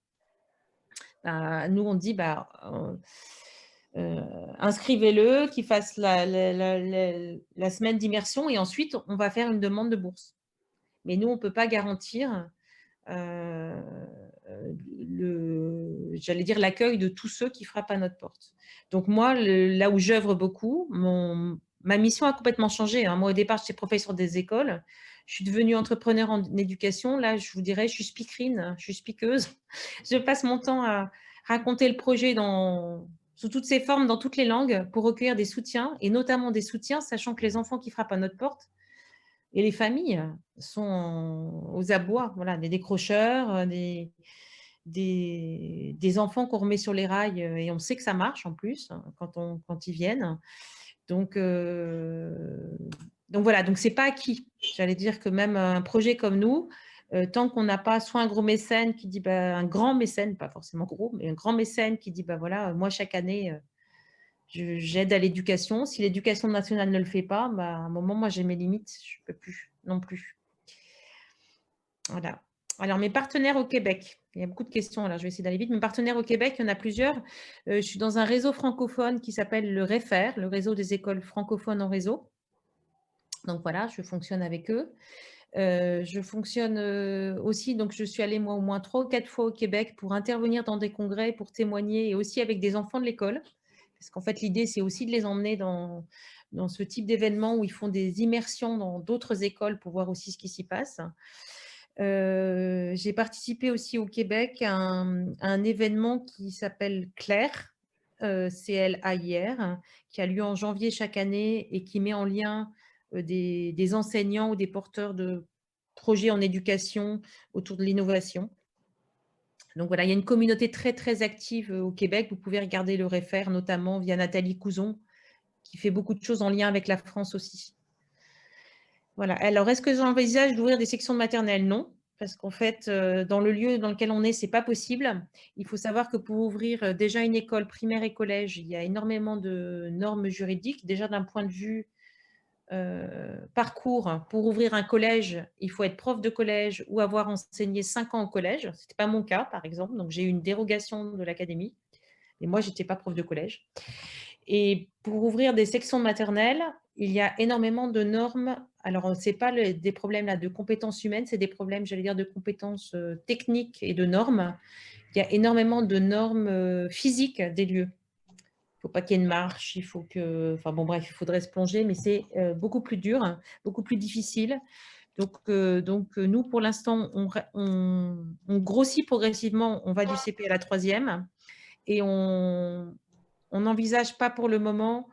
nous, on dit, bah, inscrivez-le, qu'il fasse la semaine d'immersion, et ensuite, on va faire une demande de bourse. Mais nous, on ne peut pas garantir j'allais dire l'accueil de tous ceux qui frappent à notre porte. Donc moi, là où j'œuvre beaucoup, ma mission a complètement changé, hein. Moi, au départ, j'étais professeure des écoles. Je suis devenue entrepreneur en éducation. Là, je vous dirais, je suis speakerine, je suis speakeuse. Je passe mon temps à raconter le projet sous toutes ses formes, dans toutes les langues, pour recueillir des soutiens, et notamment des soutiens, sachant que les enfants qui frappent à notre porte et les familles sont aux abois. Voilà, des décrocheurs, des enfants qu'on remet sur les rails, et on sait que ça marche en plus quand ils viennent. Donc voilà, donc c'est pas acquis. J'allais dire que même un projet comme nous, tant qu'on n'a pas soit un gros mécène qui dit, bah, un grand mécène, pas forcément gros, mais un grand mécène qui dit, bah voilà, moi chaque année, j'aide à l'éducation. Si l'éducation nationale ne le fait pas, bah, à un moment, moi j'ai mes limites, je ne peux plus non plus. Voilà. Alors, mes partenaires au Québec, il y a beaucoup de questions, alors je vais essayer d'aller vite. Mes partenaires au Québec, il y en a plusieurs. Je suis dans un réseau francophone qui s'appelle le REFER, le réseau des écoles francophones en réseau. Donc voilà, je fonctionne avec eux. Je fonctionne aussi, donc je suis allée moi au moins 3 ou 4 fois au Québec pour intervenir dans des congrès, pour témoigner, et aussi avec des enfants de l'école. Parce qu'en fait, l'idée, c'est aussi de les emmener dans ce type d'événement où ils font des immersions dans d'autres écoles pour voir aussi ce qui s'y passe. J'ai participé aussi au Québec à un événement qui s'appelle CLAIR, CLAIR, qui a lieu en janvier chaque année et qui met en lien des enseignants ou des porteurs de projets en éducation autour de l'innovation. Donc voilà, il y a une communauté très, très active au Québec. Vous pouvez regarder le REFER, notamment via Nathalie Couzon, qui fait beaucoup de choses en lien avec la France aussi. Voilà. Alors, est-ce que j'envisage d'ouvrir des sections de maternelle? Non, parce qu'en fait, dans le lieu dans lequel on est, ce n'est pas possible. Il faut savoir que pour ouvrir déjà une école primaire et collège, il y a énormément de normes juridiques. Déjà, d'un point de vue parcours, pour ouvrir un collège, il faut être prof de collège ou avoir enseigné 5 ans au collège. Ce n'était pas mon cas, par exemple. Donc, j'ai eu une dérogation de l'académie. Et moi, je n'étais pas prof de collège. Et pour ouvrir des sections maternelles, il y a énormément de normes. Alors, ce n'est pas des problèmes là, de compétences humaines, c'est des problèmes, j'allais dire, de compétences techniques et de normes. Il y a énormément de normes physiques des lieux. Il ne faut pas qu'il y ait une marche, il faut que… Enfin bon, bref, il faudrait se plonger, mais c'est beaucoup plus dur, beaucoup plus difficile. Donc nous, pour l'instant, on grossit progressivement. On va du CP à la 3e et on n'envisage pas pour le moment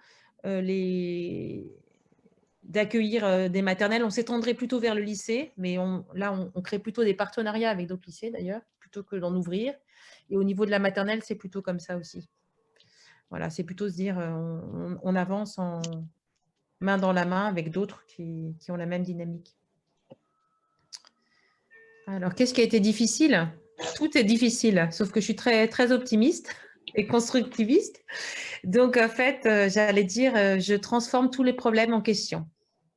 d'accueillir des maternelles. On s'étendrait plutôt vers le lycée, mais là, on crée plutôt des partenariats avec d'autres lycées d'ailleurs, plutôt que d'en ouvrir. Et au niveau de la maternelle, c'est plutôt comme ça aussi. Voilà, c'est plutôt se dire, on avance en main dans la main avec d'autres qui ont la même dynamique. Alors, qu'est-ce qui a été difficile? Tout est difficile, sauf que je suis très, très optimiste et constructiviste. Donc, en fait, j'allais dire, je transforme tous les problèmes en questions.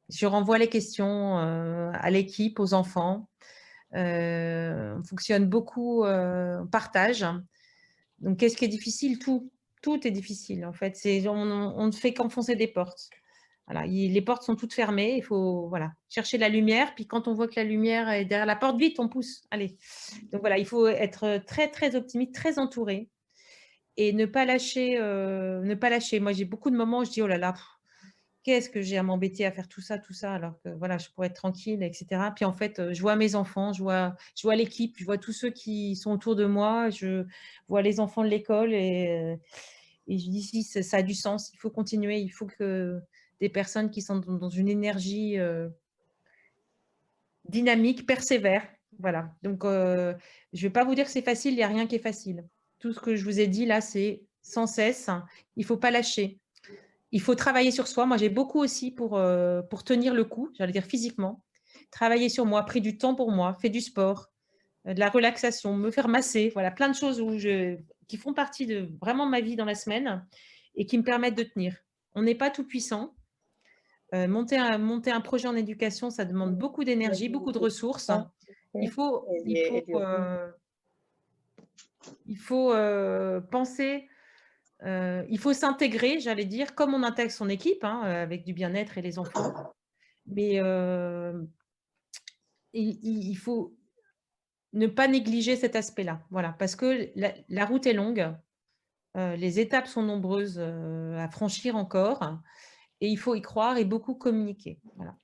Je renvoie les questions à l'équipe, aux enfants. On fonctionne beaucoup, on partage. Donc, qu'est-ce qui est difficile? Tout est difficile, en fait. On ne fait qu'enfoncer des portes. Voilà, les portes sont toutes fermées. Il faut chercher la lumière. Puis, quand on voit que la lumière est derrière la porte, vite, on pousse. Allez. Donc, voilà, il faut être très, très optimiste, très entouré. Et ne pas lâcher. Moi, j'ai beaucoup de moments où je dis, oh là là, qu'est-ce que j'ai à m'embêter à faire tout ça, alors que voilà, je pourrais être tranquille, etc. Puis en fait, je vois mes enfants, je vois l'équipe, je vois tous ceux qui sont autour de moi, je vois les enfants de l'école et je dis si ça a du sens, il faut continuer, il faut que des personnes qui sont dans une énergie dynamique persévèrent. Voilà. Donc, je ne vais pas vous dire que c'est facile, il n'y a rien qui est facile. Tout ce que je vous ai dit là, c'est sans cesse, il ne faut pas lâcher. Il faut travailler sur soi. Moi, j'ai beaucoup aussi pour tenir le coup, j'allais dire physiquement. Travailler sur moi, pris du temps pour moi, fait du sport, de la relaxation, me faire masser. Voilà, plein de choses qui font partie de vraiment ma vie dans la semaine et qui me permettent de tenir. On n'est pas tout puissant. Monter un projet en éducation, ça demande beaucoup d'énergie, beaucoup de ressources. Il faut penser… il faut s'intégrer, j'allais dire, comme on intègre son équipe, avec du bien-être et les enfants. Mais il faut ne pas négliger cet aspect-là. Voilà, parce que la route est longue, les étapes sont nombreuses à franchir encore. Et il faut y croire et beaucoup communiquer. Voilà.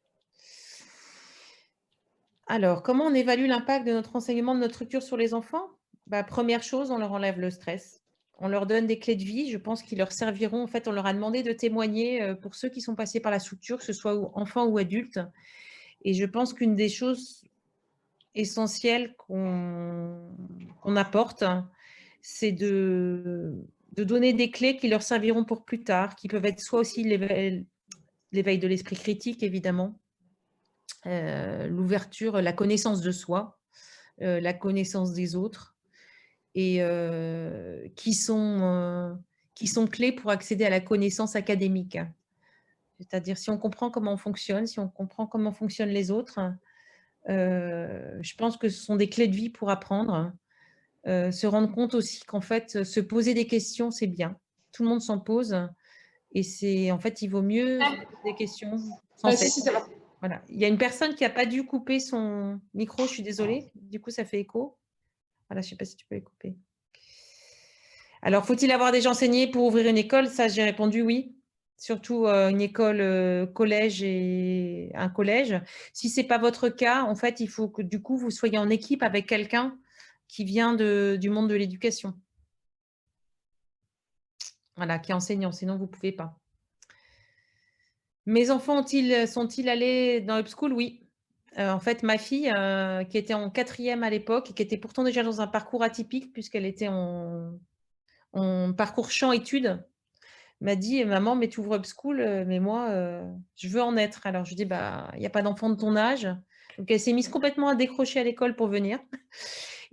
Alors, comment on évalue l'impact de notre enseignement, de notre structure sur les enfants? Bah, première chose, on leur enlève le stress. On leur donne des clés de vie, je pense qu'ils leur serviront. En fait, on leur a demandé de témoigner pour ceux qui sont passés par la structure, que ce soit enfants ou adultes. Et je pense qu'une des choses essentielles qu'on apporte, c'est de donner des clés qui leur serviront pour plus tard, qui peuvent être soit aussi l'éveil de l'esprit critique, évidemment, l'ouverture, la connaissance de soi, la connaissance des autres, et qui sont clés pour accéder à la connaissance académique. C'est-à-dire, si on comprend comment on fonctionne, si on comprend comment fonctionnent les autres, je pense que ce sont des clés de vie pour apprendre. Se rendre compte aussi qu'en fait, se poser des questions, c'est bien. Tout le monde s'en pose. Et c'est, en fait, il vaut mieux se poser des questions sans Si, cesse. c'est bon. Voilà. Il y a une personne qui n'a pas dû couper son micro, je suis désolée. Du coup, ça fait écho. Voilà, je ne sais pas si tu peux les couper. Alors, faut-il avoir déjà enseigné pour ouvrir une école? Ça, j'ai répondu oui. Surtout une école collège et un collège. Si ce n'est pas votre cas, en fait, il faut que du coup, vous soyez en équipe avec quelqu'un qui vient du monde de l'éducation. Voilà, qui est enseignant, sinon vous ne pouvez pas. Mes enfants sont-ils allés dans Upschool? Oui. En fait, ma fille, qui était en 4e à l'époque et qui était pourtant déjà dans un parcours atypique puisqu'elle était en parcours champ-études, m'a dit: «Maman, mais tu ouvres Upschool, mais moi, je veux en être». Alors je lui dis: «Bah, il n'y a pas d'enfant de ton âge». Donc elle s'est mise complètement à décrocher à l'école pour venir.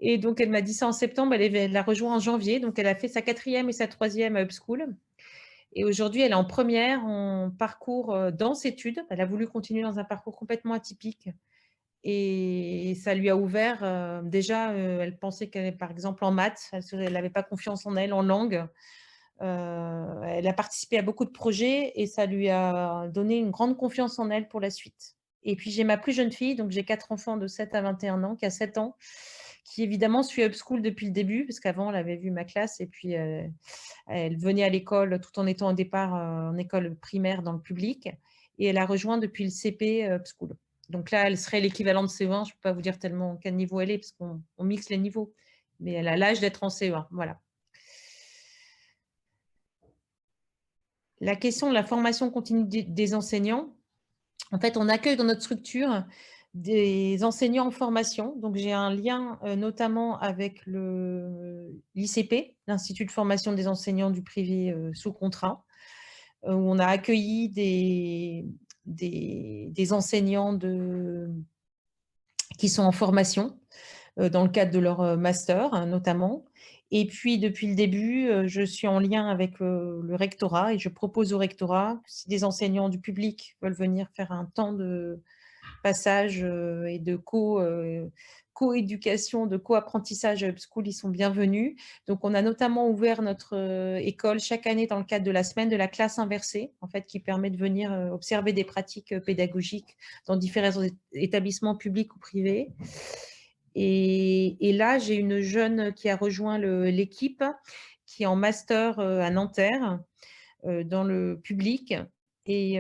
Et donc elle m'a dit ça en septembre, elle l'a rejoint en janvier. Donc elle a fait sa 4e et sa 3e à Upschool. Et aujourd'hui, elle est en première, en parcours danse-études. Elle a voulu continuer dans un parcours complètement atypique. Et ça lui a ouvert, déjà, elle pensait qu'elle, par exemple, en maths, elle n'avait pas confiance en elle, en langue. Elle a participé à beaucoup de projets et ça lui a donné une grande confiance en elle pour la suite. Et puis, j'ai ma plus jeune fille, donc j'ai 4 enfants de 7 à 21 ans, qui a 7 ans, qui évidemment suit Upschool depuis le début, parce qu'avant, elle avait vu ma classe et puis elle venait à l'école tout en étant au départ en école primaire dans le public. Et elle a rejoint depuis le CP Upschool. Donc là, elle serait l'équivalent de CE1. Je ne peux pas vous dire tellement quel niveau elle est, parce qu'on mixe les niveaux. Mais elle a l'âge d'être en CE1. Voilà. La question de la formation continue des enseignants. En fait, on accueille dans notre structure des enseignants en formation. Donc, j'ai un lien notamment avec l'ICP, l'Institut de formation des enseignants du privé sous contrat, où on a accueilli des enseignants qui sont en formation dans le cadre de leur master, notamment. Et puis, depuis le début, je suis en lien avec le rectorat et je propose au rectorat, si des enseignants du public veulent venir faire un temps de passage et de co-éducation, de co-apprentissage à Upschool, ils sont bienvenus. Donc, on a notamment ouvert notre école chaque année dans le cadre de la semaine de la classe inversée, en fait, qui permet de venir observer des pratiques pédagogiques dans différents établissements publics ou privés. Et là, j'ai une jeune qui a rejoint l'équipe, qui est en master à Nanterre, dans le public, et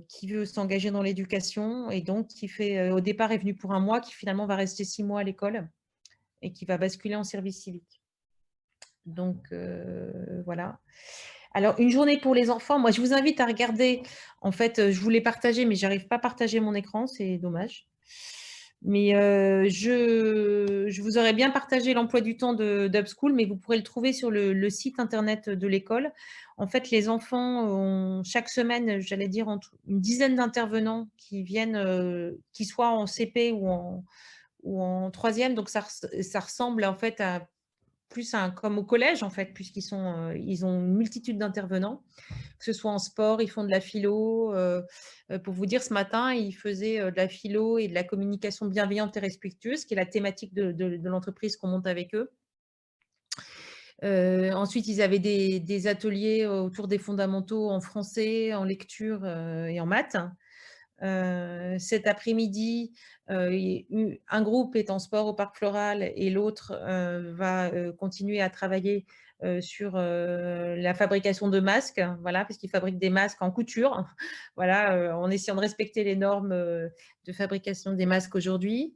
qui veut s'engager dans l'éducation. Et donc, qui fait, au départ, est venue pour 1 mois, qui finalement va rester 6 mois à l'école et qui va basculer en service civique. Donc, voilà. Alors, une journée pour les enfants, moi, je vous invite à regarder. En fait, je voulais partager, mais je n'arrive pas à partager mon écran, c'est dommage. Mais je vous aurais bien partagé l'emploi du temps d'Upschool, mais vous pourrez le trouver sur le site internet de l'école. En fait, les enfants ont chaque semaine, j'allais dire, une dizaine d'intervenants qui viennent, qui soient en CP ou en 3e. Donc, ça ressemble en fait à plus comme au collège, en fait, puisqu'ils ont une multitude d'intervenants, que ce soit en sport, ils font de la philo. Pour vous dire, ce matin, ils faisaient de la philo et de la communication bienveillante et respectueuse, qui est la thématique de l'entreprise qu'on monte avec eux. Ensuite, ils avaient des ateliers autour des fondamentaux en français, en lecture et en maths. Cet après-midi, un groupe est en sport au Parc Floral et l'autre va continuer à travailler sur la fabrication de masques, voilà, parce qu'ils fabriquent des masques en couture, voilà, en essayant de respecter les normes de fabrication des masques aujourd'hui.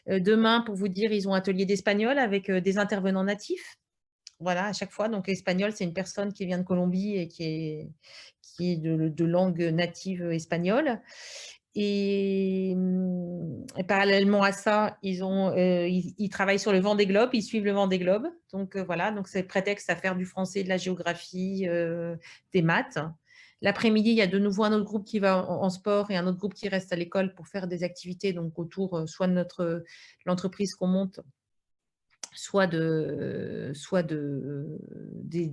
Demain, pour vous dire, ils ont un atelier d'espagnol avec des intervenants natifs. Voilà, à chaque fois. Donc, l'espagnol, c'est une personne qui vient de Colombie et qui est de langue native espagnole. Et parallèlement à ça, ils travaillent sur le Vendée Globe, ils suivent le Vendée Globe. Donc, voilà, donc c'est prétexte à faire du français, de la géographie, des maths. L'après-midi, il y a de nouveau un autre groupe qui va en sport et un autre groupe qui reste à l'école pour faire des activités donc autour soit de l'entreprise qu'on monte, soit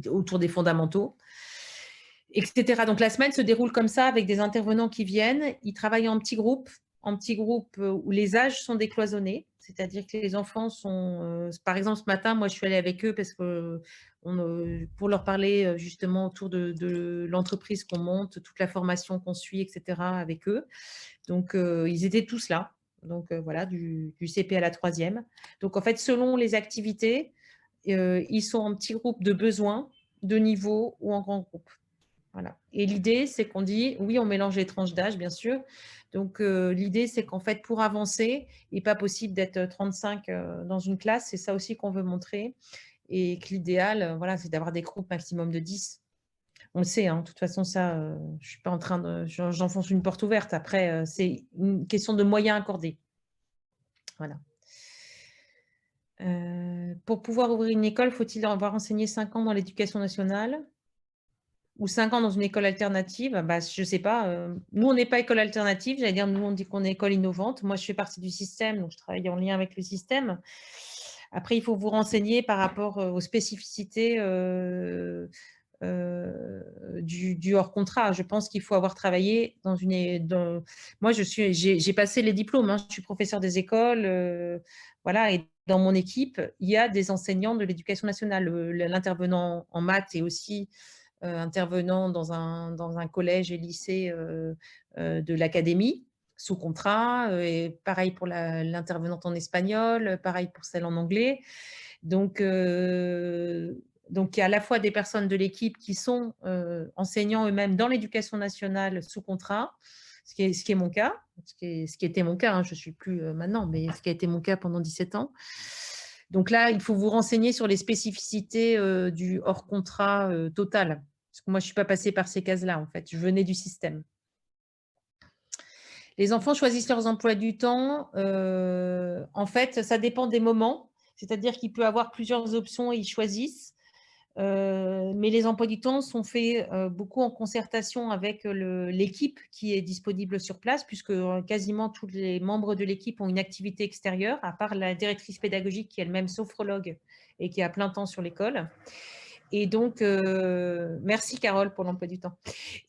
autour des fondamentaux, etc. Donc, la semaine se déroule comme ça avec des intervenants qui viennent. Ils travaillent en petits groupes où les âges sont décloisonnés. C'est-à-dire que les enfants sont… par exemple, ce matin, moi, je suis allée avec eux parce que pour leur parler justement autour de l'entreprise qu'on monte, toute la formation qu'on suit, etc. avec eux. Donc, ils étaient tous là. Donc, voilà, du CP à la 3e. Donc, en fait, selon les activités, ils sont en petits groupes de besoins, de niveau ou en grand groupe. Voilà. Et l'idée, c'est qu'on dit, oui, on mélange les tranches d'âge, bien sûr. Donc, l'idée, c'est qu'en fait, pour avancer, il n'est pas possible d'être 35 dans une classe. C'est ça aussi qu'on veut montrer. Et que l'idéal, voilà, c'est d'avoir des groupes maximum de 10. On le sait, hein, de toute façon, ça, je ne suis pas en train de… J'enfonce une porte ouverte. Après, c'est une question de moyens accordés. Voilà. Pour pouvoir ouvrir une école, faut-il avoir enseigné 5 ans dans l'éducation nationale ou 5 ans dans une école alternative? Bah, je ne sais pas. Nous, on n'est pas école alternative. J'allais dire, nous, on dit qu'on est école innovante. Moi, je fais partie du système, donc je travaille en lien avec le système. Après, il faut vous renseigner par rapport aux spécificités du hors contrat. Je pense qu'il faut avoir travaillé dans une… Moi, j'ai passé les diplômes. Hein, je suis professeure des écoles. Voilà, et dans mon équipe, il y a des enseignants de l'éducation nationale. L'intervenant en maths est aussi intervenant dans un collège et lycée de l'académie, sous contrat, et pareil pour l'intervenante en espagnol, pareil pour celle en anglais. Donc, il y a à la fois des personnes de l'équipe qui sont enseignants eux-mêmes dans l'éducation nationale sous contrat, ce qui est mon cas, ce qui était mon cas, hein, je ne suis plus maintenant, mais ce qui a été mon cas pendant 17 ans. Donc là, il faut vous renseigner sur les spécificités du hors contrat total. Parce que moi, je ne suis pas passée par ces cases-là, en fait. Je venais du système. Les enfants choisissent leurs emplois du temps. En fait, ça dépend des moments. C'est-à-dire qu'il peut y avoir plusieurs options et ils choisissent. Mais les emplois du temps sont faits beaucoup en concertation avec l'équipe qui est disponible sur place, puisque quasiment tous les membres de l'équipe ont une activité extérieure, à part la directrice pédagogique qui est elle-même sophrologue et qui est à plein temps sur l'école. Et donc, merci Carole pour l'emploi du temps.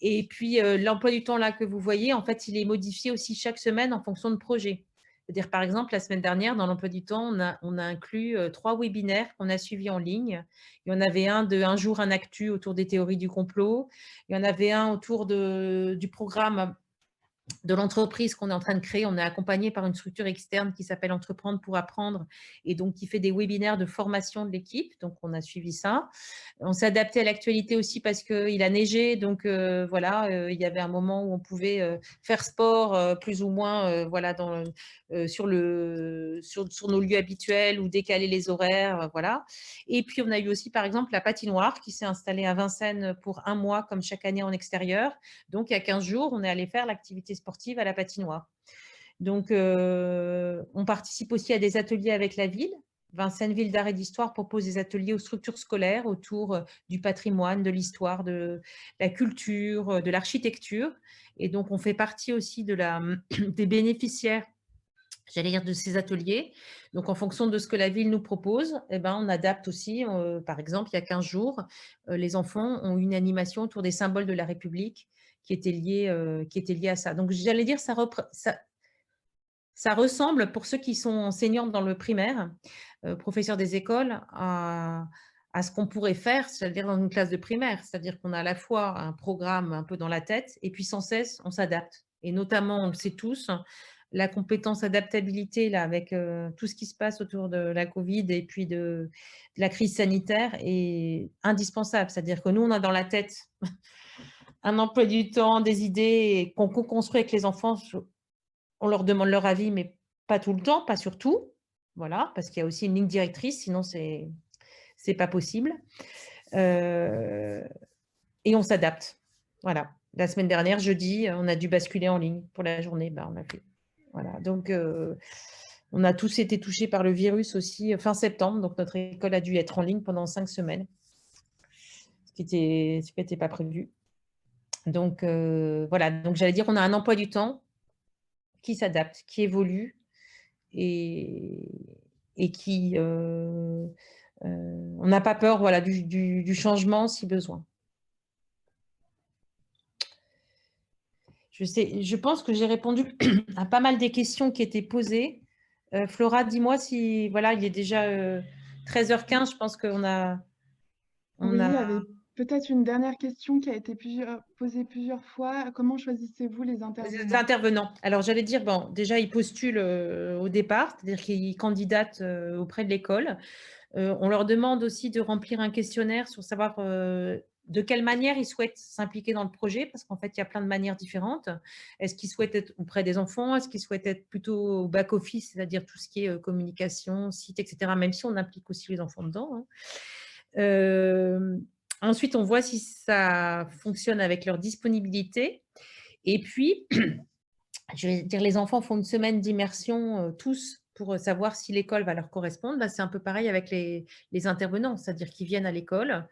Et puis, l'emploi du temps là que vous voyez, en fait, il est modifié aussi chaque semaine en fonction de projets. C'est-à-dire, par exemple, la semaine dernière, dans l'emploi du temps, on a inclus 3 webinaires qu'on a suivis en ligne. Il y en avait un de un jour, un actu autour des théories du complot. Il y en avait un autour du programme de l'entreprise qu'on est en train de créer. On est accompagné par une structure externe qui s'appelle Entreprendre pour apprendre et donc qui fait des webinaires de formation de l'équipe. Donc, on a suivi ça. On s'est adapté à l'actualité aussi parce qu'il a neigé. Donc, voilà, il y avait un moment où on pouvait faire sport plus ou moins voilà, sur nos lieux habituels ou décaler les horaires. Voilà. Et puis, on a eu aussi, par exemple, la patinoire qui s'est installée à Vincennes pour 1 mois, comme chaque année en extérieur. Donc, il y a 15 jours, on est allé faire l'activité sportive à la patinoire. Donc, on participe aussi à des ateliers avec la ville. Vincennes Ville d'Art et d'Histoire propose des ateliers aux structures scolaires autour du patrimoine, de l'histoire, de la culture, de l'architecture. Et donc, on fait partie aussi des bénéficiaires, j'allais dire, de ces ateliers. Donc, en fonction de ce que la ville nous propose, eh ben, on adapte aussi. Par exemple, il y a 15 jours, les enfants ont une animation autour des symboles de la République qui était liée à ça. Donc, j'allais dire, ça ressemble, pour ceux qui sont enseignants dans le primaire, professeurs des écoles, à ce qu'on pourrait faire, c'est-à-dire dans une classe de primaire. C'est-à-dire qu'on a à la fois un programme un peu dans la tête et puis sans cesse, on s'adapte. Et notamment, on le sait tous, la compétence adaptabilité, là, avec tout ce qui se passe autour de la Covid et puis de la crise sanitaire est indispensable. C'est-à-dire que nous, on a dans la tête un emploi du temps, des idées qu'on co-construit avec les enfants. On leur demande leur avis, mais pas tout le temps, pas sur tout. Voilà, parce qu'il y a aussi une ligne directrice, sinon c'est pas possible. Et on s'adapte. Voilà. La semaine dernière, jeudi, on a dû basculer en ligne pour la journée. Ben, on a fait. Voilà. Donc, on a tous été touchés par le virus aussi fin septembre. Donc, notre école a dû être en ligne pendant 5 semaines, ce qui n'était pas prévu. Donc, voilà. Donc, j'allais dire qu'on a un emploi du temps qui s'adapte, qui évolue et qui… on n'a pas peur, voilà, du changement si besoin. Je pense que j'ai répondu à pas mal des questions qui étaient posées. Flora, dis-moi si… Voilà, il est déjà 13h15, je pense qu'on a… Oui, il y avait peut-être une dernière question qui a été posée plusieurs fois. Comment choisissez-vous les Les intervenants? intervenants. Alors, j'allais dire, bon, déjà, ils postulent au départ, c'est-à-dire qu'ils candidatent auprès de l'école. On leur demande aussi de remplir un questionnaire sur savoir de quelle manière ils souhaitent s'impliquer dans le projet, parce qu'en fait, il y a plein de manières différentes. Est-ce qu'ils souhaitent être auprès des enfants? Est-ce qu'ils souhaitent être plutôt au back-office, c'est-à-dire tout ce qui est communication, site, etc., même si on implique aussi les enfants dedans, hein. Ensuite, on voit si ça fonctionne avec leur disponibilité. Et puis, je vais dire, les enfants font une semaine d'immersion tous pour savoir si l'école va leur correspondre. Bah, c'est un peu pareil avec les intervenants, c'est-à-dire qu'ils viennent à l'école.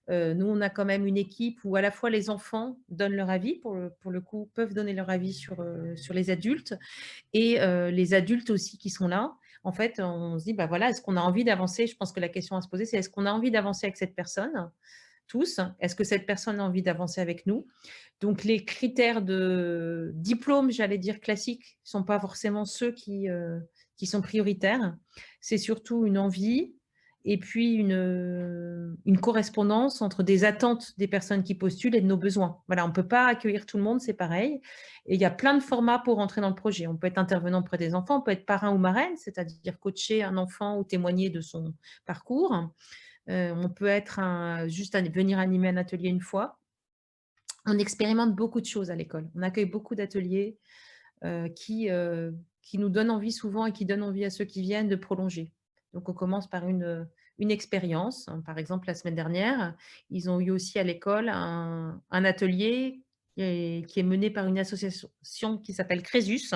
Nous, on a quand même une équipe où à la fois les enfants donnent leur avis, pour le coup, peuvent donner leur avis sur les adultes, et les adultes aussi qui sont là. En fait, on se dit, bah voilà, est-ce qu'on a envie d'avancer? Je pense que la question à se poser, c'est est-ce qu'on a envie d'avancer avec cette personne? Tous. Est-ce que cette personne a envie d'avancer avec nous? Donc, les critères de diplôme, j'allais dire classiques, ne sont pas forcément ceux qui sont prioritaires. C'est surtout une envie et puis une correspondance entre des attentes des personnes qui postulent et de nos besoins. Voilà, on ne peut pas accueillir tout le monde, c'est pareil. Et il y a plein de formats pour entrer dans le projet. On peut être intervenant auprès des enfants, on peut être parrain ou marraine, c'est-à-dire coacher un enfant ou témoigner de son parcours. On peut être juste venir animer un atelier une fois. On expérimente beaucoup de choses à l'école. On accueille beaucoup d'ateliers qui nous donnent envie souvent et qui donnent envie à ceux qui viennent de prolonger. Donc, on commence par une expérience. Par exemple, la semaine dernière, ils ont eu aussi à l'école un atelier qui est mené par une association qui s'appelle Crésus,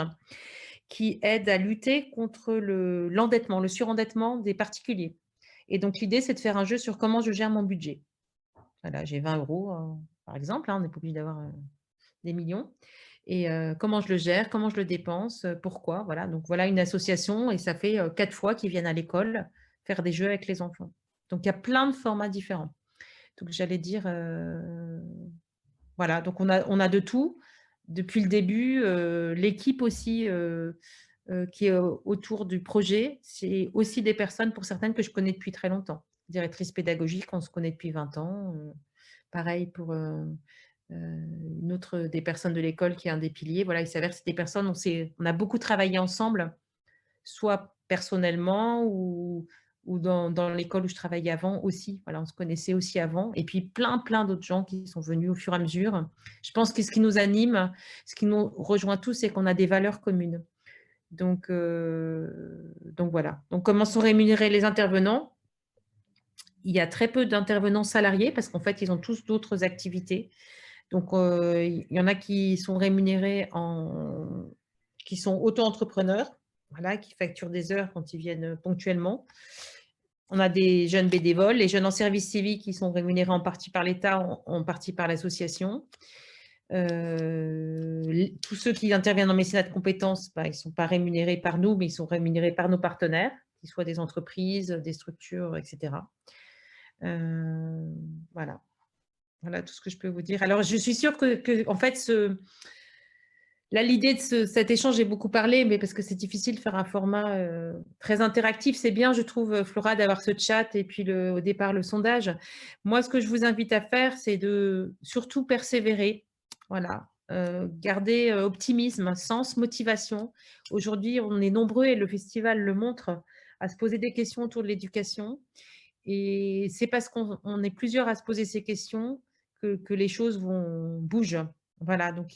qui aide à lutter contre l'endettement, le surendettement des particuliers. Et donc, l'idée, c'est de faire un jeu sur comment je gère mon budget. Voilà, j'ai 20 €, par exemple, hein, on n'est pas obligé d'avoir des millions. Et comment je le gère, comment je le dépense, pourquoi. Voilà, donc voilà une association et ça fait 4 fois qu'ils viennent à l'école faire des jeux avec les enfants. Donc, il y a plein de formats différents. Donc, j'allais dire, voilà, donc on a de tout. Depuis le début, l'équipe aussi qui est autour du projet, c'est aussi des personnes, pour certaines, que je connais depuis très longtemps. Directrice pédagogique, on se connaît depuis 20 ans. Pareil pour une autre des personnes de l'école qui est un des piliers. Voilà, il s'avère que c'est des personnes, on a beaucoup travaillé ensemble, soit personnellement ou dans l'école où je travaillais avant aussi. Voilà, on se connaissait aussi avant. Et puis plein d'autres gens qui sont venus au fur et à mesure. Je pense que ce qui nous anime, ce qui nous rejoint tous, c'est qu'on a des valeurs communes. Donc voilà. Donc, comment sont rémunérés les intervenants? Il y a très peu d'intervenants salariés parce qu'en fait, ils ont tous d'autres activités. Donc, il y en a qui sont rémunérés qui sont auto-entrepreneurs, voilà, qui facturent des heures quand ils viennent ponctuellement. On a des jeunes bénévoles, les jeunes en service civique qui sont rémunérés en partie par l'État, en partie par l'association. Tous ceux qui interviennent en mécénat de compétences, ils ne sont pas rémunérés par nous, mais ils sont rémunérés par nos partenaires, qu'ils soient des entreprises, des structures, etc. Voilà. Voilà tout ce que je peux vous dire. Alors, je suis sûre que en fait, là, l'idée de cet échange, j'ai beaucoup parlé, mais parce que c'est difficile de faire un format très interactif. C'est bien, je trouve, Flora, d'avoir ce chat et puis au départ, le sondage. Moi, ce que je vous invite à faire, c'est de surtout persévérer. Voilà. garder optimisme, sens, motivation. Aujourd'hui, on est nombreux, et le festival le montre, à se poser des questions autour de l'éducation. Et c'est parce qu'on est plusieurs à se poser ces questions que les choses bougent. Voilà, donc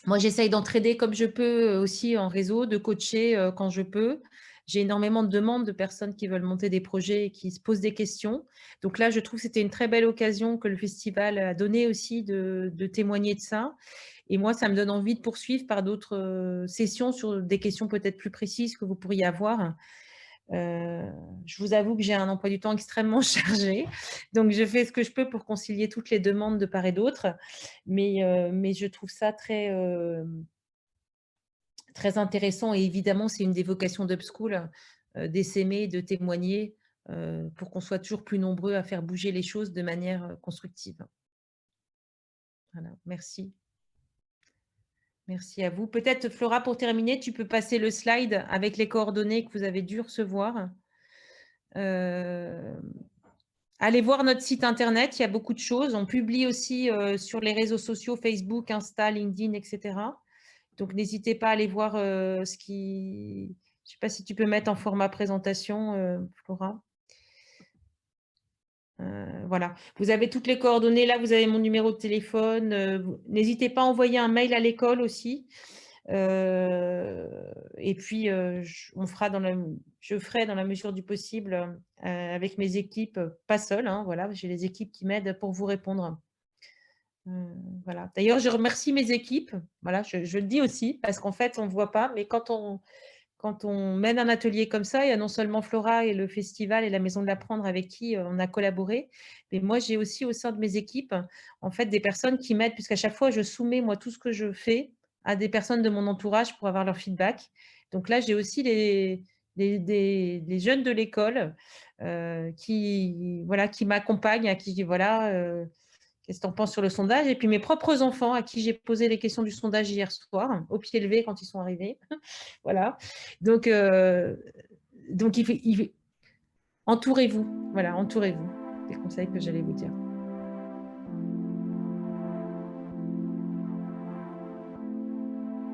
moi, j'essaye d'entraider comme je peux aussi en réseau, de coacher quand je peux. J'ai énormément de demandes de personnes qui veulent monter des projets et qui se posent des questions. Donc là, je trouve que c'était une très belle occasion que le festival a donné aussi de témoigner de ça. Et moi, ça me donne envie de poursuivre par d'autres sessions sur des questions peut-être plus précises que vous pourriez avoir. Je vous avoue que j'ai un emploi du temps extrêmement chargé, donc je fais ce que je peux pour concilier toutes les demandes de part et d'autre, mais je trouve ça très intéressant, et évidemment, c'est une des vocations d'Upschool, d'essaimer, de témoigner pour qu'on soit toujours plus nombreux à faire bouger les choses de manière constructive. Voilà, merci. Merci à vous. Peut-être, Flora, pour terminer, tu peux passer le slide avec les coordonnées que vous avez dû recevoir. Allez voir notre site internet, il y a beaucoup de choses. On publie aussi sur les réseaux sociaux, Facebook, Insta, LinkedIn, etc. Donc, n'hésitez pas à aller voir ce qui… Je ne sais pas si tu peux mettre en format présentation, Flora. Voilà, vous avez toutes les coordonnées. Là, vous avez mon numéro de téléphone. N'hésitez pas à envoyer un mail à l'école aussi. Et puis, je ferai dans la mesure du possible avec mes équipes, pas seule, hein, voilà, j'ai les équipes qui m'aident pour vous répondre. Voilà. D'ailleurs, je remercie mes équipes. Voilà, je le dis aussi parce qu'en fait, on ne voit pas, mais quand on mène un atelier comme ça, il y a non seulement Flora et le festival et la Maison de l'Apprendre avec qui on a collaboré, mais moi, j'ai aussi au sein de mes équipes, en fait, des personnes qui m'aident, puisqu'à chaque fois, je soumets, moi, tout ce que je fais à des personnes de mon entourage pour avoir leur feedback. Donc là, j'ai aussi des jeunes de l'école qui m'accompagnent, à qui, voilà… Qu'est-ce que tu en penses sur le sondage? Et puis mes propres enfants à qui j'ai posé les questions du sondage hier soir, au pied levé quand ils sont arrivés. Voilà. Donc entourez-vous. Voilà, entourez-vous. C'est le conseil que j'allais vous dire.